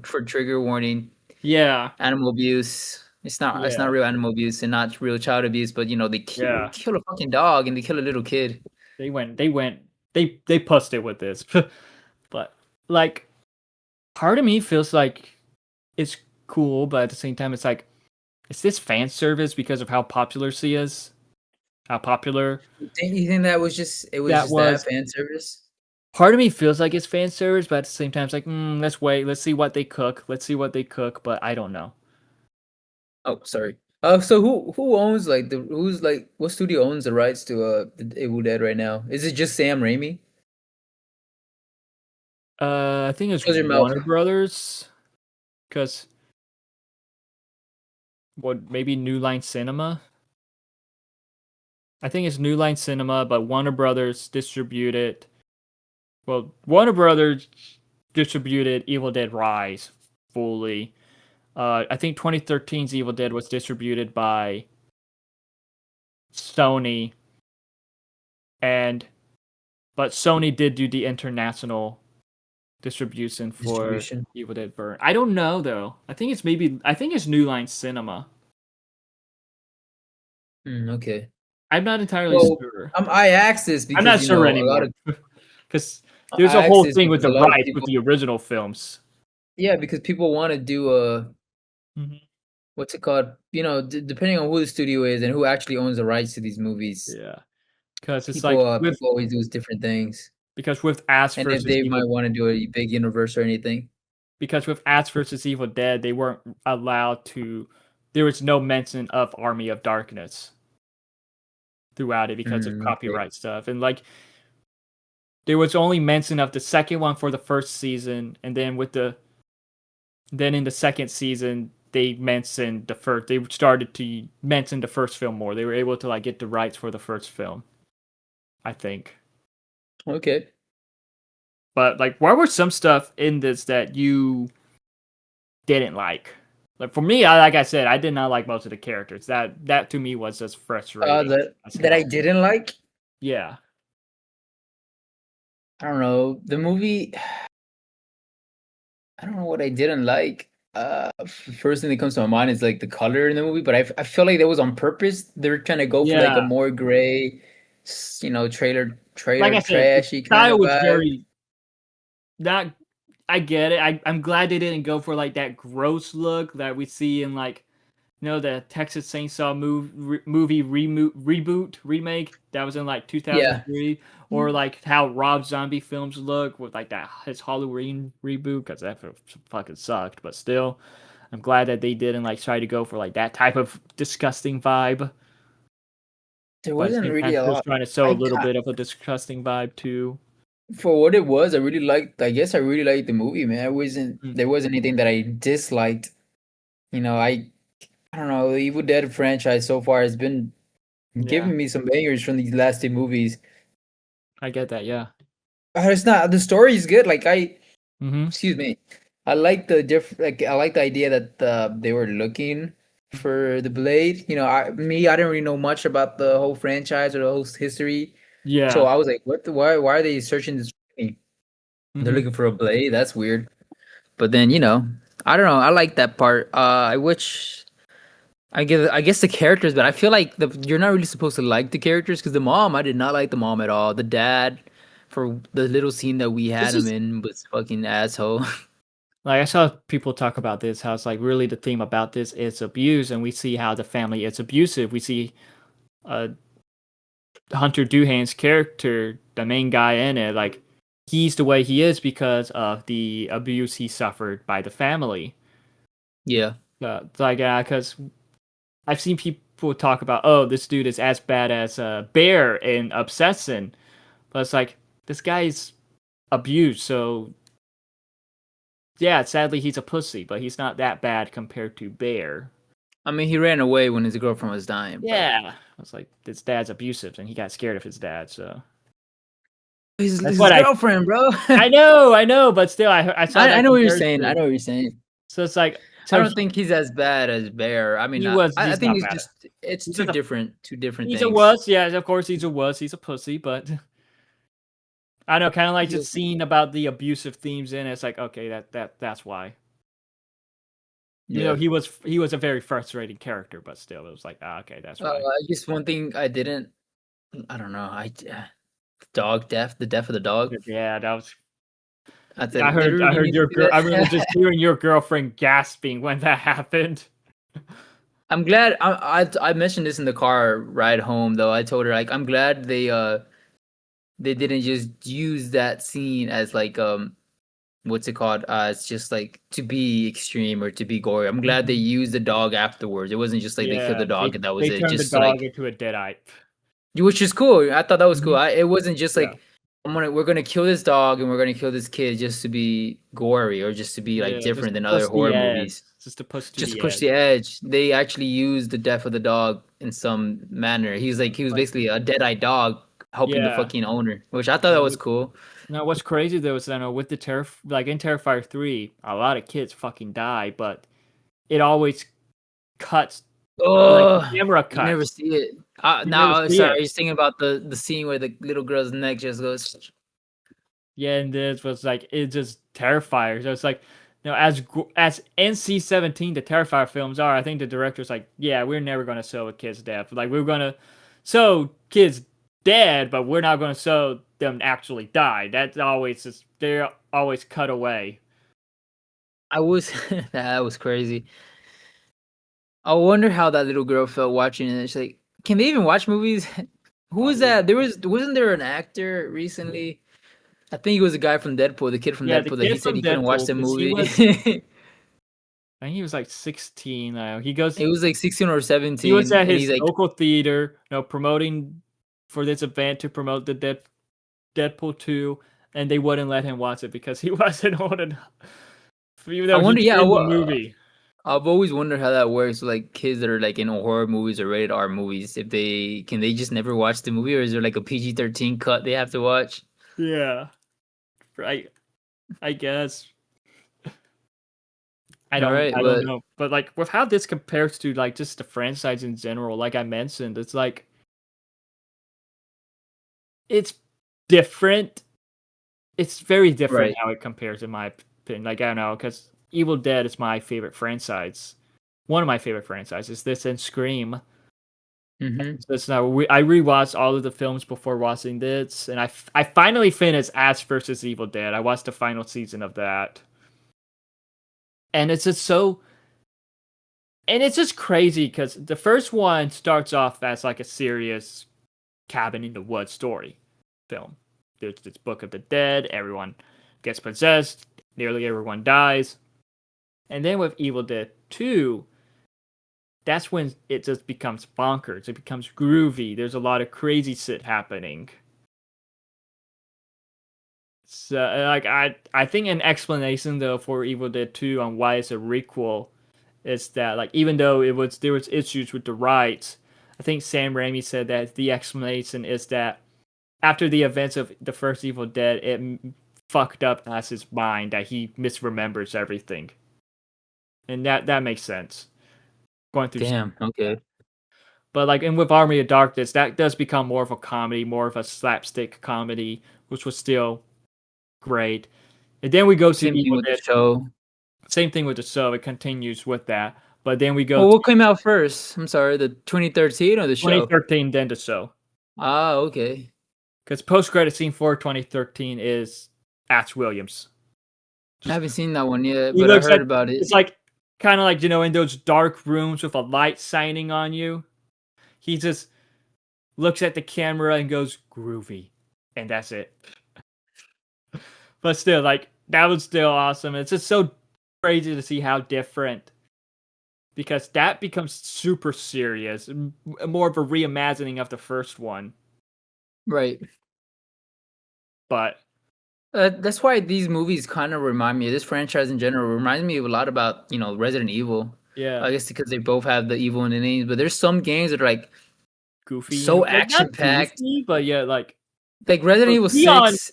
for trigger warning, yeah, animal abuse. It's not yeah, real animal abuse and not real child abuse, but yeah. kill a fucking dog and they kill a little kid. They pussed it with this. But like, part of me feels like it's cool, but at the same time, it's like, is this fan service because of how popular she is? How popular You think that was just that was? fan service? Part of me feels like it's fan service, but at the same time, it's like, let's wait, let's see what they cook, but I don't know. Oh, sorry. So who owns what studio owns the rights to the Evil Dead right now? Is it just Sam Raimi? I think it's Close your mouth. Warner Brothers, because maybe New Line Cinema. I think it's New Line Cinema, but Warner Brothers distributed. Well, Warner Brothers distributed Evil Dead Rise fully. I think 2013's Evil Dead was distributed by Sony, but Sony did do the international distribution for Evil Dead Burn. I don't know though. I think it's New Line Cinema. Okay. I'm not entirely sure. I asked this because I'm not sure anymore. Because there's a whole thing with the rights with the original films. Yeah, because people want to do what's it called? Depending on who the studio is and who actually owns the rights to these movies. Yeah, because it's people always do different things. Because with Ash and versus if they Evil, might want to do a big universe or anything. Because with Ash versus Evil Dead, they weren't allowed to. There was no mention of Army of Darkness throughout it because of copyright stuff, and like there was only mention of the second one for the first season, and then in the second season they mentioned the first. They started to mention the first film more. They were able to like get the rights for the first film, I think. Okay. But like, what were some stuff in this that you didn't like? Like for me, like I said, I did not like most of the characters. That to me was just frustrating. That I didn't like. Yeah. I don't know the movie. I don't know what I didn't like. First thing that comes to my mind is like the color in the movie, but I feel like that was on purpose. They're trying to go for like a more gray, trailer like I trashy said, the style was vibe. very. Not, I get it. I'm glad they didn't go for like that gross look that we see in like, the Texas Chainsaw movie remake that was in like 2003, or like how Rob Zombie films look with like that his Halloween reboot, because that fucking sucked. But still, I'm glad that they didn't like try to go for like that type of disgusting vibe. There wasn't really a lot. Trying to show a little bit of a disgusting vibe too. For what it was, I guess I really liked the movie, man. There wasn't anything that I disliked. I don't know. The Evil Dead franchise so far has been giving me some bangers from these last two movies. I get that, yeah. It's not the story is good. Like excuse me, I like I like the idea that they were looking for the blade. I didn't really know much about the whole franchise or the whole history. Yeah. So I was like, why are they searching this? They're looking for a blade. That's weird. But then I don't know. I like that part. I guess the characters, but I feel like you're not really supposed to like the characters because the mom, I did not like the mom at all. The dad, for the little scene that we had him in, was fucking asshole. Like I saw people talk about this, how it's like really the theme about this is abuse, and we see how the family is abusive. We see Hunter Doohan's character, the main guy in it, like he's the way he is because of the abuse he suffered by the family. Yeah. Because I've seen people talk about, oh, this dude is as bad as Bear in Obsession. But it's like, this guy's abused. So yeah, sadly he's a pussy, but he's not that bad compared to Bear. I mean, he ran away when his girlfriend was dying. Yeah, I was like, his dad's abusive, and he got scared of his dad. So his that's what girlfriend, bro. I know, but still, I saw. I know what you're saying. I know what you're saying. So it's like, I don't think he's as bad as Bear. I mean, I think it's just it's two different things. He's a wuss, yeah. Of course, he's a wuss. He's a pussy, but I know, kind of like just seeing about the abusive themes in it. It's like, okay, that's why. You know, he was a very frustrating character, but still, it was like, okay, that's why. I guess one thing I don't know. The death of the dog. Yeah, that was. I heard your girl. I remember just hearing your girlfriend gasping when that happened. I'm glad. I mentioned this in the car ride home, though. I told her, like, I'm glad they didn't just use that scene as like what's it called? It's just like to be extreme or to be gory. I'm glad they used the dog afterwards. It wasn't just like they killed the dog and that was it. They turned just the dog into a deadite, which is cool. I thought that was cool. It wasn't just like we're gonna kill this dog and we're gonna kill this kid just to be gory or just to be like different than other horror movies. Just to push the edge. They actually used the death of the dog in some manner. He was basically a deadite dog helping the fucking owner, which I thought that was cool. Now, what's crazy though is that with the like in Terrifier 3, a lot of kids fucking die, but it always cuts. Oh, camera cuts. You never see it. Sorry, you're thinking about the scene where the little girl's neck just goes. Yeah, and this was like it's just Terrifier. So it's like, as NC-17 the Terrifier films are, I think the director's like, yeah, we're never gonna show a kid's death. Like we're gonna show kids dead, but we're not gonna show them actually die. That's always they're always cut away. That was crazy. I wonder how that little girl felt watching it. She's like, can they even watch movies? Who was that? Wasn't there an actor recently? I think it was a guy from Deadpool, the kid from Deadpool, that he said he couldn't watch the movie. I think he was like 16 now. It was like 16 or 17. He was at his local theater, promoting for this event to promote the Deadpool 2, and they wouldn't let him watch it because he wasn't old enough. I wonder, the movie. I've always wondered how that works with like kids that are like in horror movies or rated R movies. If they just never watch the movie, or is there like a PG-13 cut they have to watch? Yeah, right. I guess. I don't know, but like with how this compares to like just the franchise in general, like I mentioned, it's like it's different. It's very different how it compares, in my opinion. Like I don't know, because Evil Dead is my favorite franchise. One of my favorite franchises. This and Scream. Mm-hmm. So I rewatched all of the films before watching this, and I finally finished Ash vs. Evil Dead. I watched the final season of that. And it's just crazy because the first one starts off as like a serious cabin in the woods story film. There's this Book of the Dead, everyone gets possessed, nearly everyone dies. And then with Evil Dead 2, that's when it just becomes bonkers. It becomes groovy. There's a lot of crazy shit happening. So, like, I think an explanation though for Evil Dead 2 on why it's a requel is that, like, even though there was issues with the rights, I think Sam Raimi said that the explanation is that after the events of the first Evil Dead, it fucked up as his mind, that he misremembers everything, and that makes sense. Going through. Damn. Okay. But like, and with Army of Darkness, that does become more of a comedy, more of a slapstick comedy, which was still great. And then we go to Evil Dead. The show. Same thing with the show. It continues with that. But then we go. Well, what came out first? I'm sorry, the 2013 or the show? 2013, then the show. Ah, okay. Because post-credit scene for 2013 is Ash Williams. I haven't seen that one yet, but I heard about it. It's like kind of like, in those dark rooms with a light shining on you. He just looks at the camera and goes groovy, and that's it. But still, like, that was still awesome. It's just so crazy to see how different, because that becomes super serious, more of a reimagining of the first one. Right. But That's why these movies kind of remind me. This franchise in general reminds me a lot about Resident Evil. Yeah, I guess because they both have the evil in the names, but there's some games that are like goofy, so like not action packed. goofy, but yeah, like Like Resident Evil Leon. 6,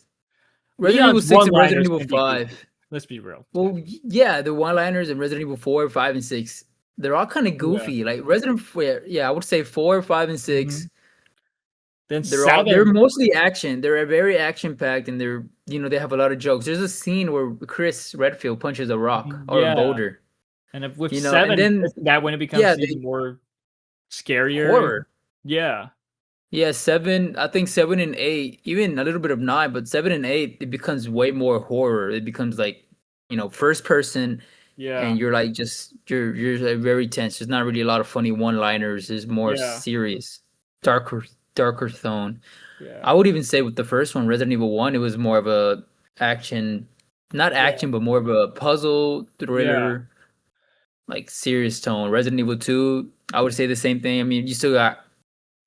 Resident Evil Leon's 6 and Resident one-liners Evil can be 5. goofy. Let's be real. Well, yeah, the one-liners in Resident Evil 4, 5, and 6, they're all kind of goofy. Like Resident, yeah, I would say 4, 5, and 6. Then They're mostly action. They're very action packed, and they have a lot of jokes. There's a scene where Chris Redfield punches a rock or a boulder. And with and 7, then that when it becomes even more scarier. Horror. Yeah. Yeah, 7. I think 7 and 8, even a little bit of 9, but 7 and 8, it becomes way more horror. It becomes like, first person. Yeah. And you're like you're like very tense. There's not really a lot of funny one-liners. It's more serious, darker tone. Yeah. I would even say with the first one, Resident Evil 1, it was more of a action, not action, but more of a puzzle thriller, like serious tone. Resident Evil 2, I would say the same thing. I mean, you still got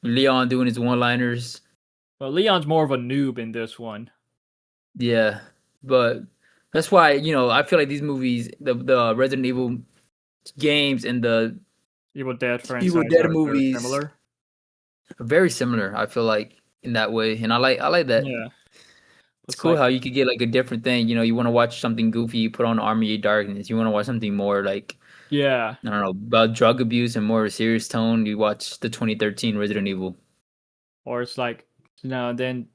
Leon doing his one-liners. Well, Leon's more of a noob in this one. Yeah, but that's why, I feel like these movies, the Resident Evil games and the Evil Dead franchise Evil Dead movies similar. Very similar, I feel like, in that way. And I like that. Yeah. It's cool how you could get like a different thing. You want to watch something goofy, you put on Army of Darkness. You want to watch something more like, I don't know, about drug abuse and more of a serious tone, you watch the 2013 Resident Evil. Or it's like, then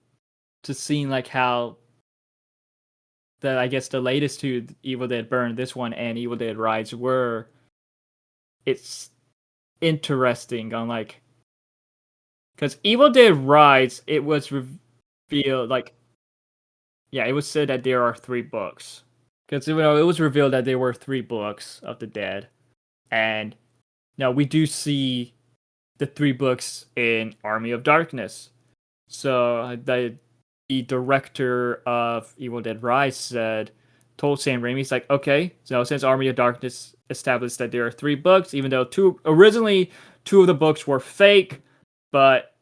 just seeing like how I guess the latest 2 Evil Dead Burn, this one and Evil Dead Rise were, it's interesting on like, because Evil Dead Rise, it was revealed like, it was said that there are 3 books. Because it was revealed that there were 3 books of the dead. And now we do see the 3 books in Army of Darkness. So the director of Evil Dead Rise told Sam Raimi, he's like, okay, so since Army of Darkness established that there are 3 books, even though originally 2 of the books were fake, but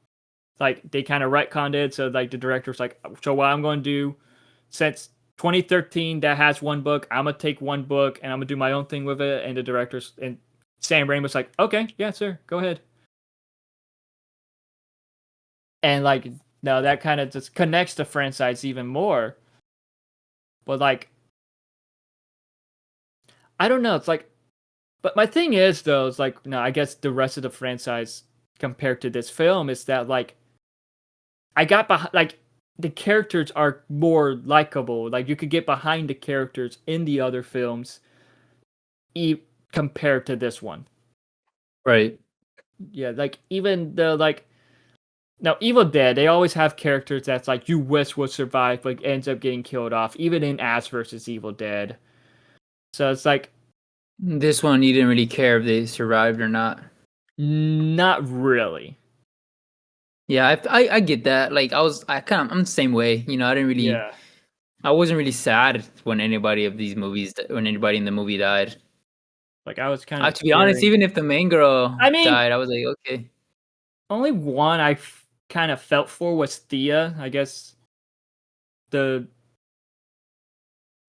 like they kind of retconned it. So like the director's like, so what I'm going to do, since 2013 that has 1 book, I'm gonna take 1 book and I'm gonna do my own thing with it. And the directors and Sam Raimi was like, okay, yeah, sir, go ahead. And like now that kind of just connects the franchise even more. But like, I don't know. It's like, but my thing is though, it's like, I guess the rest of the franchise compared to this film is that like, I got behind, like, the characters are more likable. Like you could get behind the characters in the other films, compared to this one. Right. Yeah, like even the like. Now, Evil Dead, they always have characters that's like you wish would survive, but ends up getting killed off. Even in Ash vs. Evil Dead. So it's like this one, you didn't really care if they survived or not. Not really. Yeah, I get that. Like I'm the same way. I didn't really. Yeah. I wasn't really sad when anybody in the movie died. Like I was kind of. To be honest, even if the main girl died, I was like, okay. Only one I kind of felt for was Thea. I guess the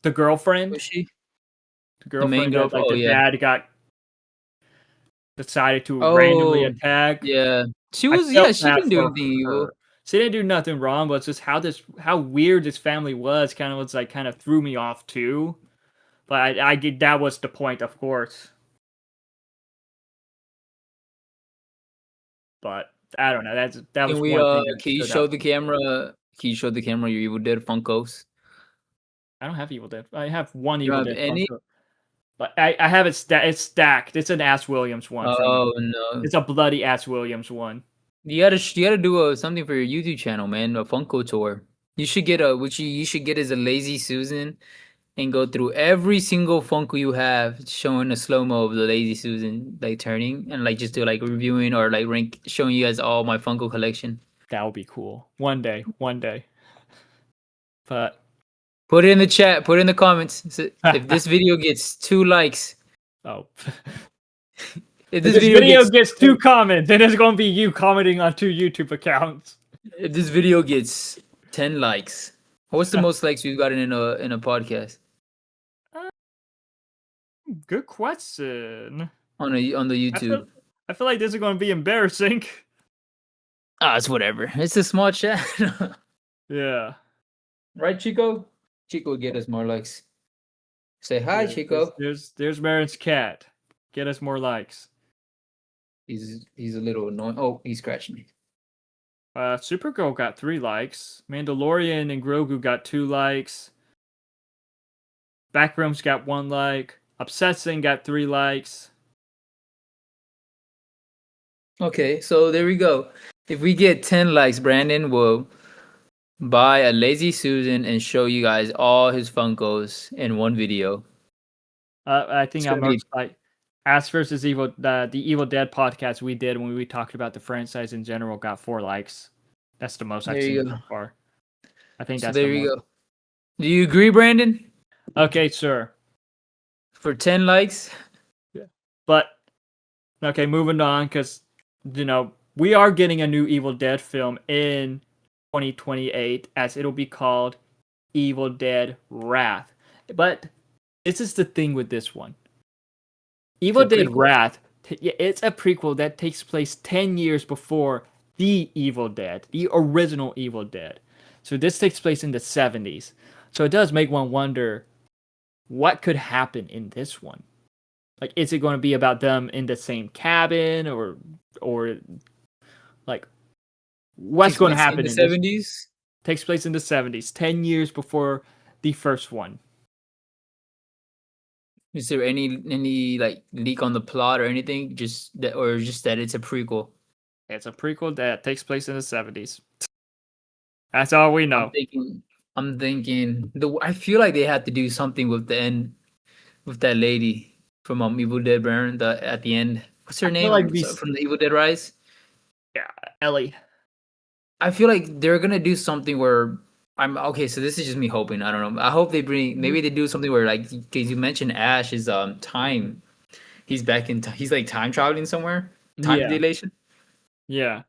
girlfriend. Was she? The girlfriend that like the dad decided to randomly attack. Yeah. She didn't do anything evil. She didn't do nothing wrong, but it's just how weird this family was kind of threw me off too. But I did, that was the point, of course. But I don't know. That was one thing. Can you show the camera? Can you show the camera your Evil Dead Funkos? I don't have Evil Dead. I have one Evil Dead Funko. But I have it. It's stacked. It's an Ash Williams one. Oh no! It's a bloody Ash Williams one. You gotta do something for your YouTube channel, man. A Funko tour. You should get you should get as a Lazy Susan, and go through every single Funko you have, showing a slow mo of the Lazy Susan like turning, and like just do like reviewing or like showing you guys all my Funko collection. That would be cool. One day. But. Put it in the chat. Put it in the comments. If this video gets 2 likes. Oh. If this video gets 2 comments, then it's going to be you commenting on 2 YouTube accounts. If this video gets 10 likes What's the most likes we've gotten in a podcast Good question. on the YouTube? I feel like this is going to be embarrassing. Ah, it's whatever. It's a small chat. Yeah. Right, Chico? Chico would get us more likes. Say hi, Yeah, Chico. There's Marin's cat. Get us more likes. He's a little annoying. Oh, he scratched me. Supergirl got 3 likes. Mandalorian and Grogu got 2 likes. Backrooms got 1 like. Obsessing got 3 likes. Okay, so there we go. If we get 10 likes, Brandon will buy a Lazy Susan and show you guys all his Funkos in one video. I think It's I'm gonna be- like Ass versus Evil, the Evil Dead podcast we did when we talked about the franchise in general got 4 likes. That's the most I've There you seen go. so far. I think So that's there the you most. go. Do you agree, Brandon? Okay, sir. For 10 likes? But okay, moving on, because we are getting a new Evil Dead film in 2028, as it'll be called Evil Dead Wrath. But this is the thing with this one. Evil Dead Wrath, it's a prequel that takes place 10 years before the Evil Dead, the original Evil Dead. So this takes place in the 70s. So it does make one wonder what could happen in this one. Like, is it going to be about them in the same cabin, or like what's going to happen in the 70s? Takes place in the 70s, 10 years before the first one. Is there any like leak on the plot or anything? Just that it's a prequel? It's a prequel that takes place in the 70s. That's all we know. I'm thinking I feel like they had to do something with the end with that lady from Evil Dead Burn at the end. What's her name? Like from the Evil Dead Rise? Yeah, Ellie. I feel like they're gonna do something where I'm okay. So this is just me hoping. I don't know. I hope maybe they do something where, like, because you mentioned Ash is time. He's back in. He's like time traveling somewhere. Time dilation. Yeah.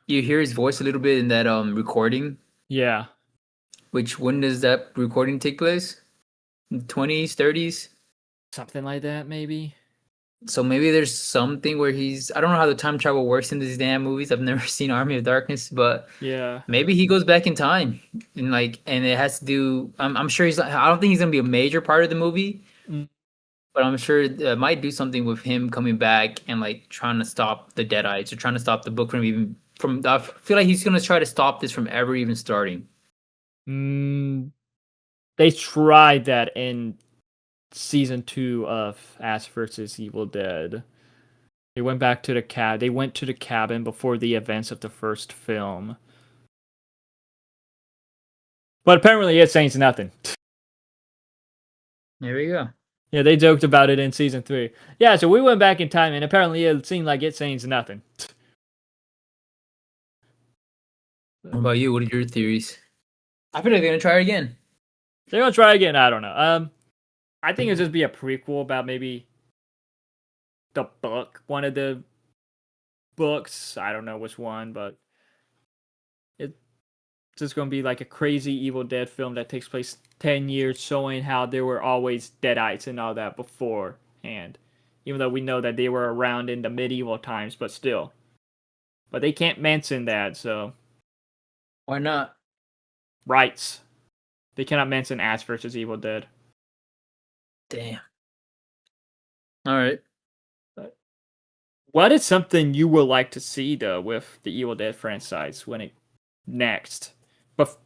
You hear his voice a little bit in that recording. Yeah. When does that recording take place? 20s, 30s? Something like that, maybe. So maybe there's something where I don't know how the time travel works in these damn movies. I've never seen Army of Darkness, but yeah, maybe he goes back in time and it has to do. I'm sure I don't think he's gonna be a major part of the movie, but I'm sure it might do something with him coming back and like trying to stop the Deadites or trying to stop the book from. I feel like he's gonna try to stop this from ever even starting. They tried that in season 2 of Ash vs. Evil Dead. They went back to the They went to the cabin before the events of the first film. But apparently it says nothing. There we go. Yeah, they joked about it in season 3. Yeah, so we went back in time and apparently it seemed like it says nothing. What about you? What are your theories? I feel like they're gonna try it again. They're gonna try again. I don't know. I think it'll just be a prequel about maybe the book, one of the books. I don't know which one, but it's just gonna be like a crazy Evil Dead film that takes place 10 years, showing how there were always Deadites and all that beforehand. Even though we know that they were around in the medieval times, but still. But they can't mention that, so. Why not? Rights. They cannot mention Ash versus Evil Dead. Damn. All right. What is something you would like to see, though, with the Evil Dead franchise when it next? But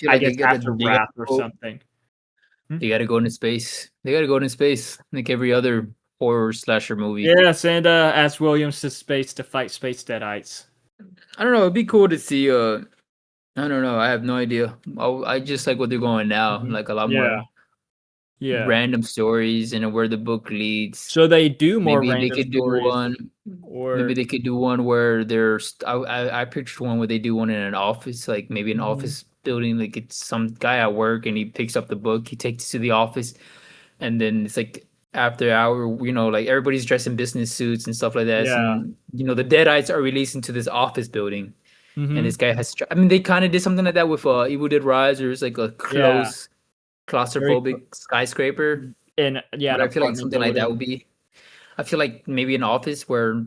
I guess after Wrath or something. They gotta go into space. Like every other horror slasher movie. Yeah, send Ash Williams to space to fight space Deadites. I don't know. It'd be cool to see. I don't know. I have no idea. I just like what they're going now. Like a lot more. Yeah. Random stories and where the book leads. So they do more maybe random they could stories. Do one, or maybe they could do one where there's. I pictured one where they do one in an office, like maybe an office building. Like it's some guy at work and he picks up the book. He takes it to the office, and then it's like after hour. Like everybody's dressed in business suits and stuff like that. Yeah. And, the Deadites are released into this office building. and this guy has. I mean, they kind of did something like that with Evil Dead Rise, or it's like a close, claustrophobic skyscraper. And but I feel like something like that would be. I feel like maybe an office where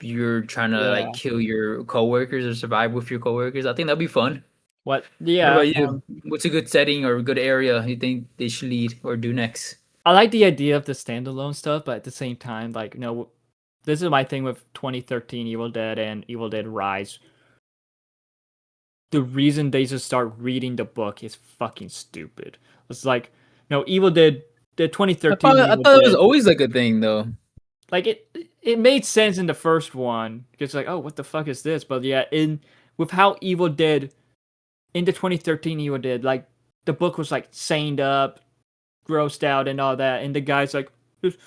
you're trying to like kill your coworkers or survive with your coworkers. I think that'd be fun. What? Yeah. What about you? What's a good setting or a good area you think they should lead or do next? I like the idea of the standalone stuff, but at the same time, like, no, this is my thing with 2013 Evil Dead and Evil Dead Rise. The reason they just start reading the book is fucking stupid. It's like, no, Evil Dead, the 2013. I thought it was always like a thing though. Like it made sense in the first one because like, oh, what the fuck is this? But yeah, with how Evil Dead in the 2013 Evil Dead, like the book was like seined up, grossed out, and all that, and the guy's like just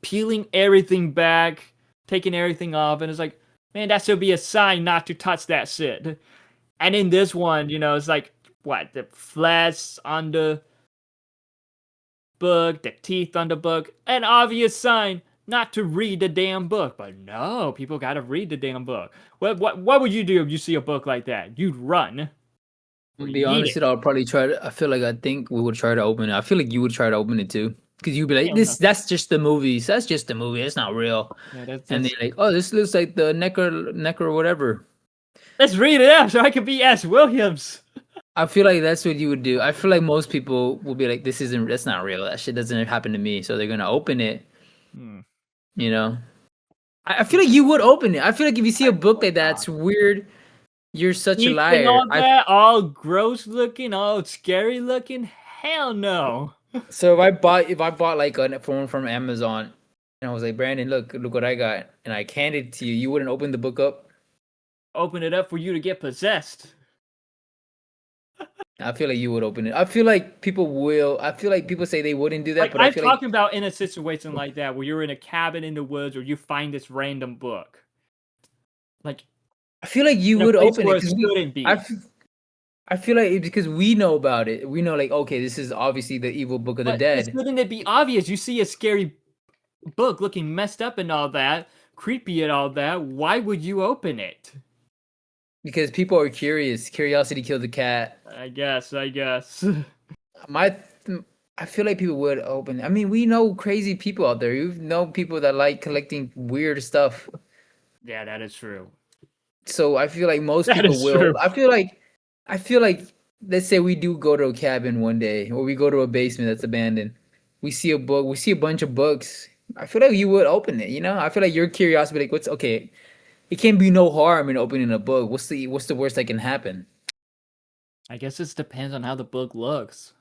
peeling everything back, taking everything off, and it's like, man, that should be a sign not to touch that shit. And in this one, it's like what, the flesh on the book, the teeth on the book, an obvious sign not to read the damn book. But no, people gotta read the damn book. What would you do if you see a book like that? You'd run. To be honest, I'll probably try to. I think we would try to open it. I feel like you would try to open it too, because you'd be like, that's just the movies. That's just the movie. It's not real. Yeah, and they're like, oh, this looks like the Necker whatever. Let's read it out so I can be S. Williams. I feel like that's what you would do. I feel like most people will be like, that's not real. That shit doesn't happen to me. So they're going to open it. I feel like you would open it. I feel like if you see a book like that's weird, you're such a liar. All gross looking, all scary looking. Hell no. So if I bought like a phone from Amazon and I was like, Brandon, look what I got, and I handed it to you, you wouldn't open the book up? Open it up for you to get possessed. I feel like you would open it. I feel like people will. I feel like people say they wouldn't do that. Like, but I'm talking about in a situation like that where you're in a cabin in the woods or you find this random book. Like, I feel like you would open it. I feel like because we know about it. We know, like, okay, this is obviously the evil book of the dead. Wouldn't it be obvious? You see a scary book looking messed up and all that, creepy and all that. Why would you open it? Because people are curious. Curiosity killed the cat. I guess. I feel like people would open. I mean, we know crazy people out there. You know people that like collecting weird stuff. Yeah, that is true. So I feel like most people will. True. I feel like let's say we do go to a cabin one day, or we go to a basement that's abandoned. We see a book. We see a bunch of books. I feel like you would open it. I feel like your curiosity, like, what's okay. It can't be no harm in opening a book. What's the worst that can happen? I guess it depends on how the book looks.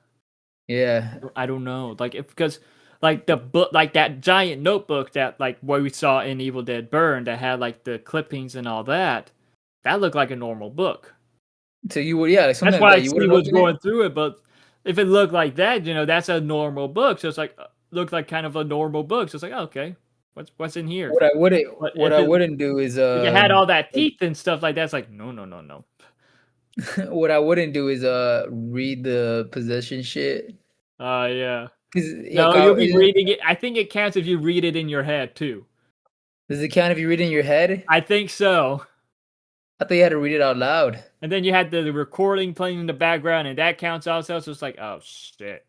Yeah, I don't know. Because the book, like that giant notebook that like what we saw in Evil Dead Burn that had like the clippings and all that, that looked like a normal book. So you would, yeah. That's why I was going through it. But if it looked like that, that's a normal book. So it's like looked like kind of a normal book. So it's like, oh, okay. What's in here? What I wouldn't do is if it had all that teeth and stuff like that. It's like no. What I wouldn't do is read the possession shit. Yeah. No, you'll be reading it. I think it counts if you read it in your head too. Does it count if you read it in your head? I think so. I thought you had to read it out loud. And then you had the recording playing in the background, and that counts also. So it's like, oh shit.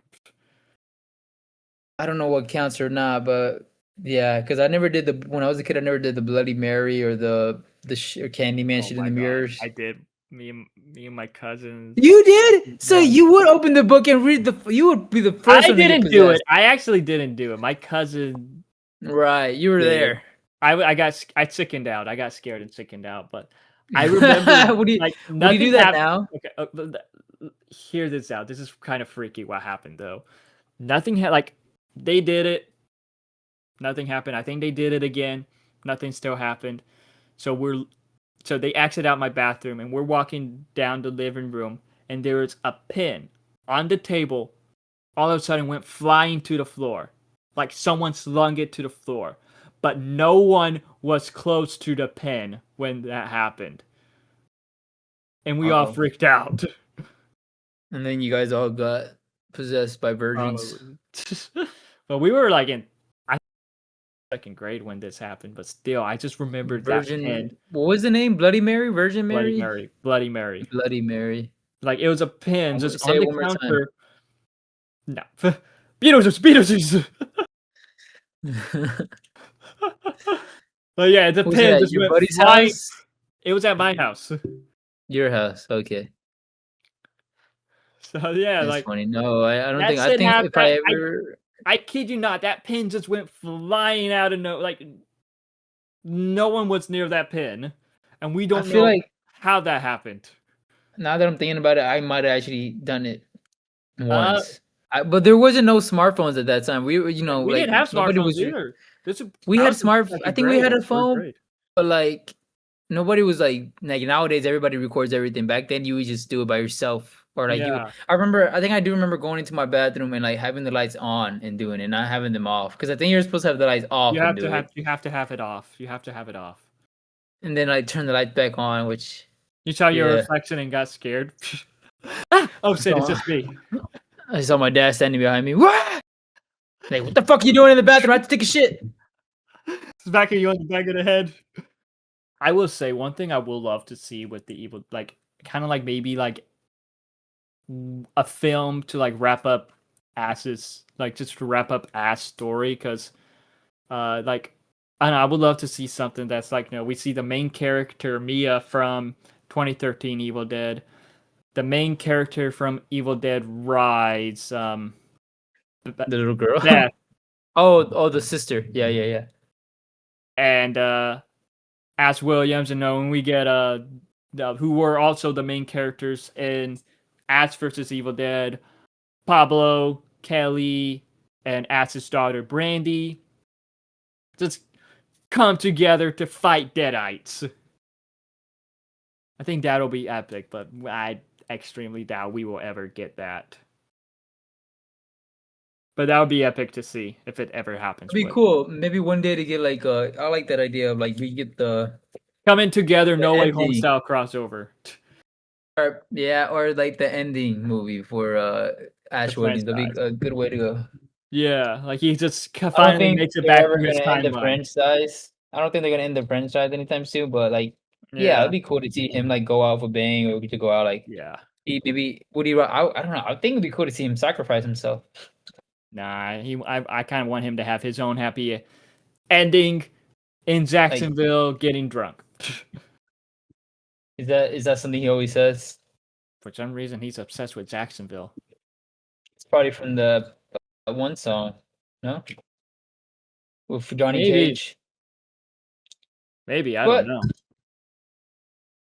I don't know what counts or not, but. Yeah, because when I was a kid, I never did the Bloody Mary or the Candyman shit in the mirrors. I did. Me and my cousins. You did? So you would open the book and read you would be the first one. I didn't do it. I actually didn't do it. My cousin. Right, you were there. I sickened out. I got scared and sickened out, but I remember. Would you do that now? Okay, hear this out. This is kind of freaky. What happened though? Nothing had they did it. Nothing happened. I think they did it again. Nothing still happened. So they exited out my bathroom and we're walking down the living room and there was a pin on the table. All of a sudden went flying to the floor. Like someone slung it to the floor. But no one was close to the pin when that happened. And we all freaked out. And then you guys all got possessed by virgins. But we were like in second grade when this happened, but still, I just remembered that Virgin. pen. What was the name? Bloody Mary? Virgin Mary? Bloody Mary. Bloody Mary. Like it was a pen just Say on it the one more time. counter. No, Beetlejuice. But yeah, the Was pen it at just your went buddy's flying. house? It was at my house. Your house. Okay. So yeah, That's like funny. No, I don't that think. I shit think happened. if I ever. I kid you not, that pin just went flying out of no one was near that pin, and we I don't feel know like how that happened. now that I'm thinking about it, I might have actually done it Uh, once. But there wasn't no smartphones at that time. We were, you know, we like didn't have nobody smartphones was. either. We I had was in smart. second I think we grade, had a third phone, grade. but like nobody was like nowadays everybody records everything. Back then you would just do it by yourself, or like you. Yeah. I think I do remember going into my bathroom and like having the lights on and doing it, not having them off, because I think you're supposed to have the lights off You and have do to it, have it off. You have to have it off. and then like turn the lights back on, which You saw your Yeah. reflection and got scared. Oh shit! It's just me. I saw my dad standing behind me. What? Like, what the fuck are you doing in the bathroom? I have to take a shit. It's back of you on the back of the head. I will say one thing I will love to see with the evil, like kind of like maybe like a film to like wrap up Ass's, like just to wrap up Ass story, because like I don't know, I would love to see something that's like, we see the main character Mia from 2013 Evil Dead, the main character from Evil Dead Rise, The little girl. Beth, Oh, the sister. Yeah. and Ash Williams, and when we get who were also the main characters in Ash versus Evil Dead, Pablo, Kelly, and Ash's daughter Brandy, just come together to fight Deadites. I think that'll be epic, but I extremely doubt we will ever get that. But that would be epic to see if it ever happens. It'd be cool. Maybe one day to get like I like that idea of like we get the Coming together, No Way Home ending. style crossover. or like the ending movie for Ash Williams. That'd be a good way to go. Yeah, like he just I don't finally think makes it they're back ever to his gonna end the timeline. franchise. I don't think they're gonna end the franchise anytime soon. But like, yeah, it'd be cool to see him like go out with a bang, or to go out like Yeah. maybe would he? I don't know. I think it'd be cool to see him sacrifice himself. Nah, I kind of want him to have his own happy ending in Jacksonville, getting drunk. Is that something he always says? For some reason, he's obsessed with Jacksonville. It's probably from the one song, no? With Johnny Maybe. Cage. Maybe, I don't know.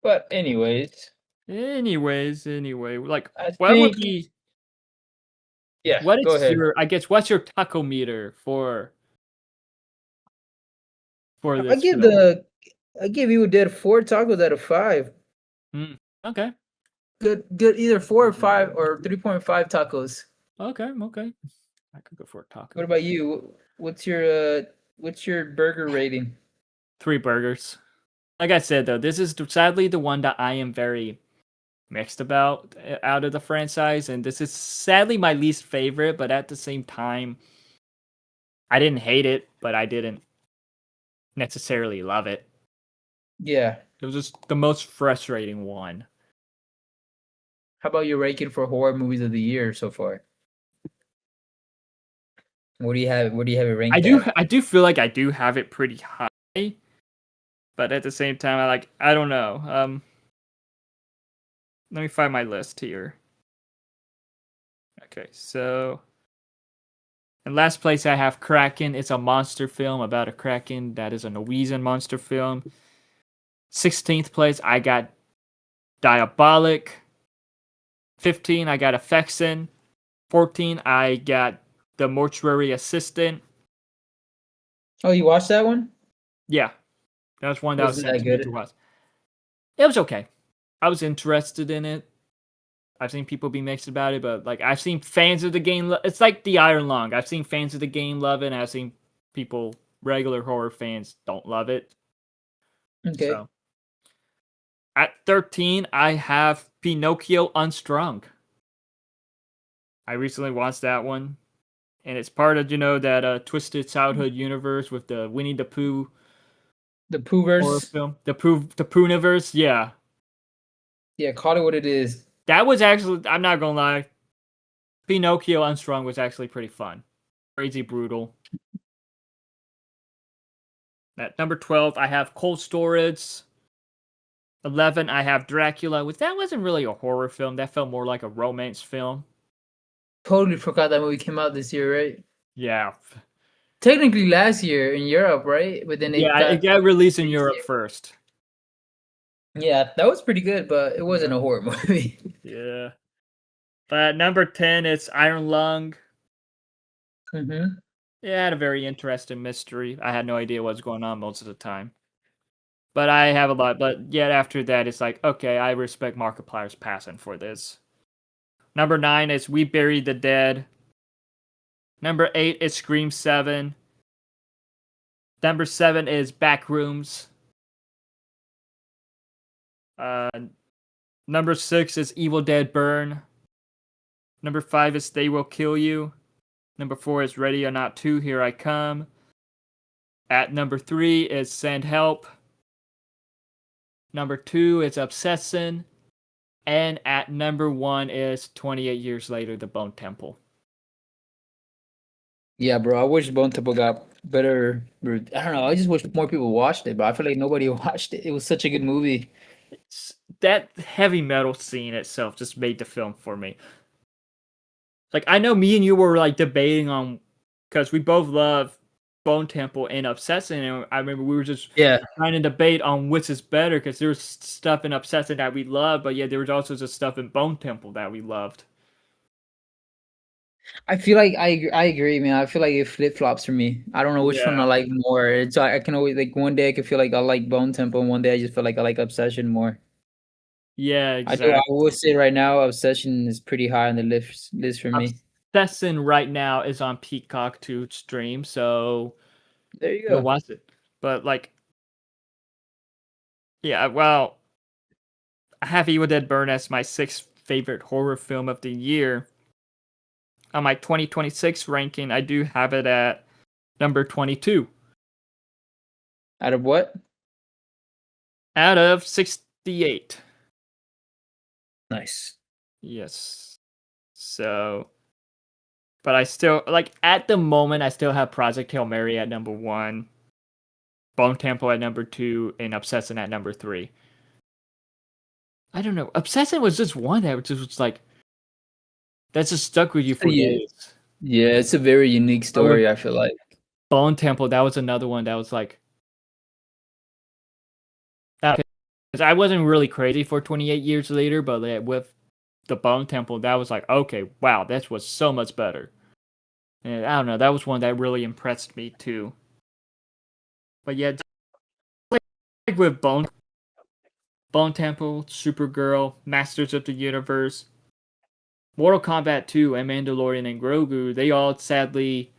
But anyways, like I what think, would be? Yeah, What go is ahead. what's your taco meter for this? I give Evil Dead 4 tacos out of 5. Okay. Good, either 4 or 5 or 3.5 tacos. Okay. I could go for a taco. What about you? What's your burger rating? 3 burgers. Like I said though, this is sadly the one that I am very mixed about out of the franchise, and this is sadly my least favorite, but at the same time, I didn't hate it, but I didn't necessarily love it. Yeah. It was just the most frustrating one. How about your ranking for horror movies of the year so far? What do you have it ranked at? I do feel like I do have it pretty high, but at the same time, I don't know. Let me find my list here. Okay, so in last place I have Kraken. It's a monster film about a kraken that is a Norwegian monster film. 16th place I got Diabolic. 15 I got Affection. 14 I got The Mortuary Assistant. Oh, you watched that one? Yeah, that was one that was Wasn't that good? to watch. It was okay. I was interested in it. I've seen people be mixed about it, but like I've seen fans of the game. It's like the Iron Lung. I've seen fans of the game love it, and I've seen people, regular horror fans, don't love it. Okay. So, at 13, I have Pinocchio Unstrung. I recently watched that one, and it's part of that Twisted Childhood universe with the Winnie the Pooh The horror Pooverse. film, the Poohniverse. Yeah, Yeah, call it what it is. that was actually. I'm not gonna lie, Pinocchio Unstrung was actually pretty fun, crazy brutal. At number 12, I have Cold Storage. 11, I have Dracula, which that wasn't really a horror film. That felt more like a romance film. Totally forgot that movie came out this year, right? Yeah. Technically last year in Europe, right? But then it got released in Europe first. Yeah, that was pretty good, but it wasn't a horror movie. Yeah. But number 10 is Iron Lung. Mm-hmm. It had a very interesting mystery. I had no idea what was going on most of the time. But I have a lot. But yet after that, it's like, okay, I respect Markiplier's passion for this. Number 9 is We Buried the Dead. Number 8 is Scream 7. Number 7 is Backrooms. Number 6 is Evil Dead Burn. Number 5 is They Will Kill You. Number 4 is Ready or Not 2, Here I Come. At number 3 is Send Help. Number 2 is Obsession. And at number 1 is 28 Years Later, The Bone Temple. Yeah, bro. I wish Bone Temple got better. I don't know. I just wish more people watched it, but I feel like nobody watched it. It was such a good movie. That heavy metal scene itself just made the film for me. Like, I know me and you were like debating on, because we both love Bone Temple and Obsession, and I remember we were just trying to debate on which is better, because there was stuff in Obsession that we loved, but yeah, there was also just stuff in Bone Temple that we loved. I feel like I agree, man. I feel like it flip flops for me. I don't know which one I like more. It's I can always like one day I can feel like I like Bone Temple, and one day I just feel like I like Obsession more. Yeah, exactly. I will say right now, Obsession is pretty high on the list for me. Obsession right now is on Peacock to stream, so there you go. Watch it. But like, yeah, well, I have Evil Dead Burn as my 6th favorite horror film of the year. On my 2026 ranking, I do have it at number 22. Out of what? Out of 68. Nice. Yes. So, but I still, like, at the moment, I still have Project Hail Mary at number 1, Bone Temple at number 2, and Obsession at number 3. I don't know. Obsession was just one that just was like, that's just stuck with you for days. Yeah, it's a very unique story, I feel like. Bone Temple, that was another one that was like, because I wasn't really crazy for 28 Years Later, but with the Bone Temple, that was like, okay, wow, this was so much better. And I don't know, that was one that really impressed me too. But yeah, like with Bone Temple, Supergirl, Masters of the Universe, Mortal Kombat 2, and Mandalorian and Grogu, they all sadly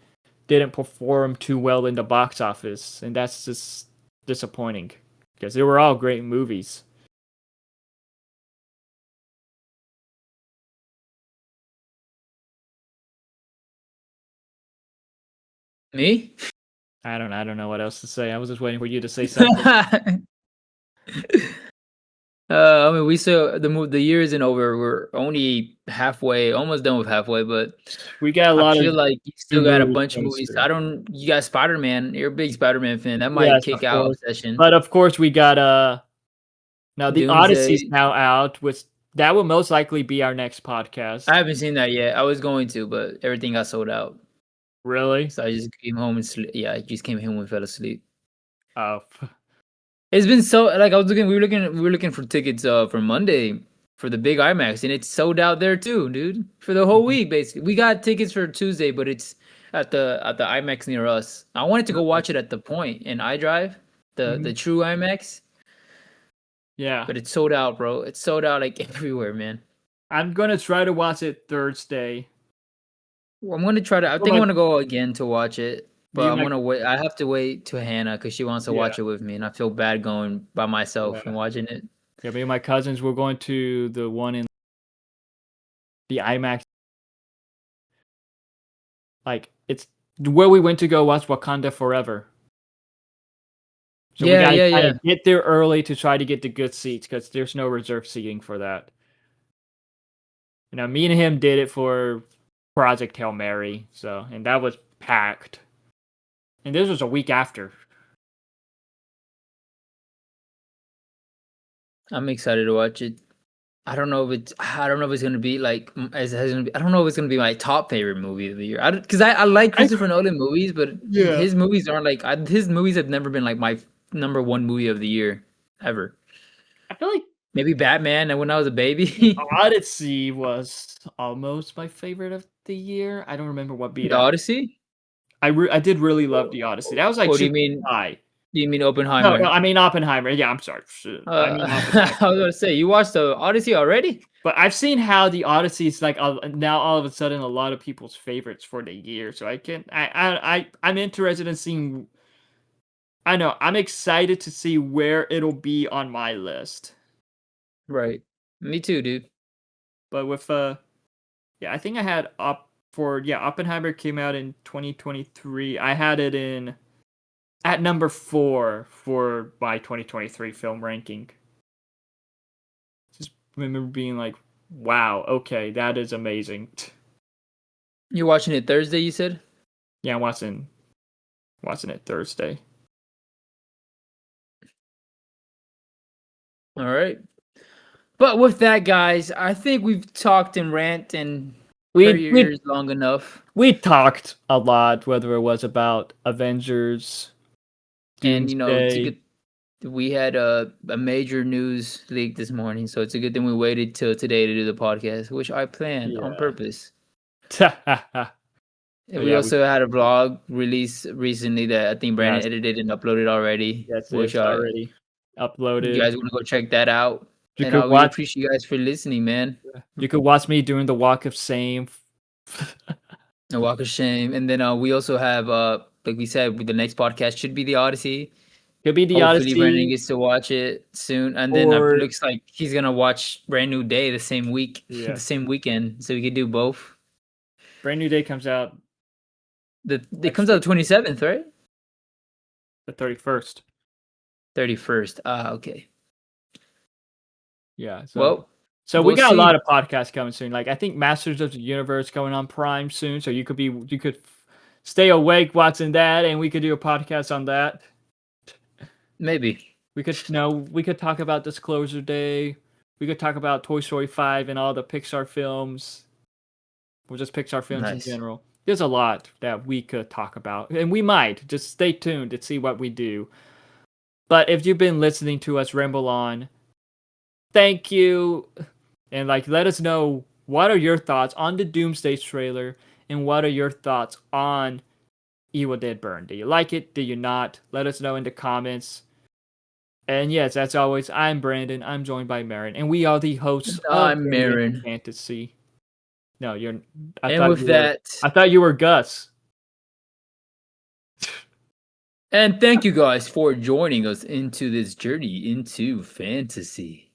didn't perform too well in the box office, and that's just disappointing because they were all great movies. Me? I don't know what else to say. I was just waiting for you to say something. I mean, we still the year isn't over. We're only halfway, almost done with halfway, but we got a lot. I feel like you still got a bunch of movies. You got Spider-Man. You're a big Spider-Man fan. That might kick out Obsession. But of course, we got now the Doomsday. Odyssey's now out, which that will most likely be our next podcast. I haven't seen that yet. I was going to, but everything got sold out. Really? So I just came home and sleep. Yeah, I just came home and fell asleep. Oh. It's been so like we were looking for tickets for Monday for the big IMAX, and it's sold out there too, dude. For the whole week, basically. We got tickets for Tuesday, but it's at the IMAX near us. I wanted to go watch it at the Point in iDrive, the true IMAX. Yeah. But it's sold out, bro. It's sold out like everywhere, man. I'm gonna try to watch it Thursday. Well, I'm gonna try to. I think I'm gonna go again to watch it. But I'm gonna wait. I have to wait to Hannah because she wants to watch it with me, and I feel bad going by myself and watching it. Yeah, me and my cousins were going to the one in the IMAX. like it's where we went to go watch Wakanda Forever. So we Yeah, gotta yeah, kind yeah. of get there early to try to get the good seats because there's no reserved seating for that. You know, me and him did it for Project Hail Mary, so and that was packed. And this was a week after. I'm excited to watch it. I don't know if it's gonna be like I don't know if it's gonna be my top favorite movie of the year. Because I like Christopher Nolan movies, but his movies aren't like his movies have never been like my number one movie of the year ever. I feel like Maybe Batman and when I was a baby. Odyssey was almost my favorite of the year. I don't remember what beat The out. Odyssey? I did really love the Odyssey. That was like Or do you super mean high. Oppenheimer? No, I mean Oppenheimer. Yeah, I'm sorry. I mean Oppenheimer. I was gonna say you watched the Odyssey already? But I've seen how the Odyssey is like now all of a sudden a lot of people's favorites for the year. So I'm interested in seeing. I know I'm excited to see where it'll be on my list. Right. Me too, dude. But with yeah, I think I had Oppenheimer came out in 2023. I had it in at number 4 for my 2023 film ranking. Just remember being like, wow, okay, that is amazing. You're watching it Thursday, you said? Yeah, I'm watching it Thursday. All right. But with that, guys, I think we've talked and rant and hurt your ears long enough. We talked a lot, whether it was about Avengers, Doomsday. And we had a major news leak this morning, so it's a good thing we waited till today to do the podcast, which I planned on purpose. And we also had a vlog release recently that I think Brandon edited and uploaded already. Yes, it's already uploaded. You guys want to go check that out? And I really appreciate you guys for listening, man. You could watch me doing the walk of shame. The walk of shame. And then we also have, like we said, the next podcast should be the Odyssey. Could be the Hopefully Odyssey. Brandon gets to watch it soon. And then it looks like he's going to watch Brand New Day the same week, the same weekend. So we could do both. Brand New Day comes out. It comes out the 27th, right? The 31st. 31st. Okay. Yeah. So we got a lot of podcasts coming soon. Like I think Masters of the Universe going on Prime soon, so you could stay awake watching that, and we could do a podcast on that. Maybe we could talk about Disclosure Day. We could talk about Toy Story 5 and all the Pixar films, or just Pixar films in general. There's a lot that we could talk about, and we might. Just stay tuned to see what we do. But if you've been listening to us ramble on, thank you. And let us know what are your thoughts on the Doomsday trailer, and what are your thoughts on Evil Dead Burn. Do you like it? Do you not? Let us know in the comments. And yes, as always, I'm Brandon. I'm joined by Marin, and we are the hosts of Marin Fantasy. No, you're. I thought you were Gus. And thank you guys for joining us into this journey into fantasy.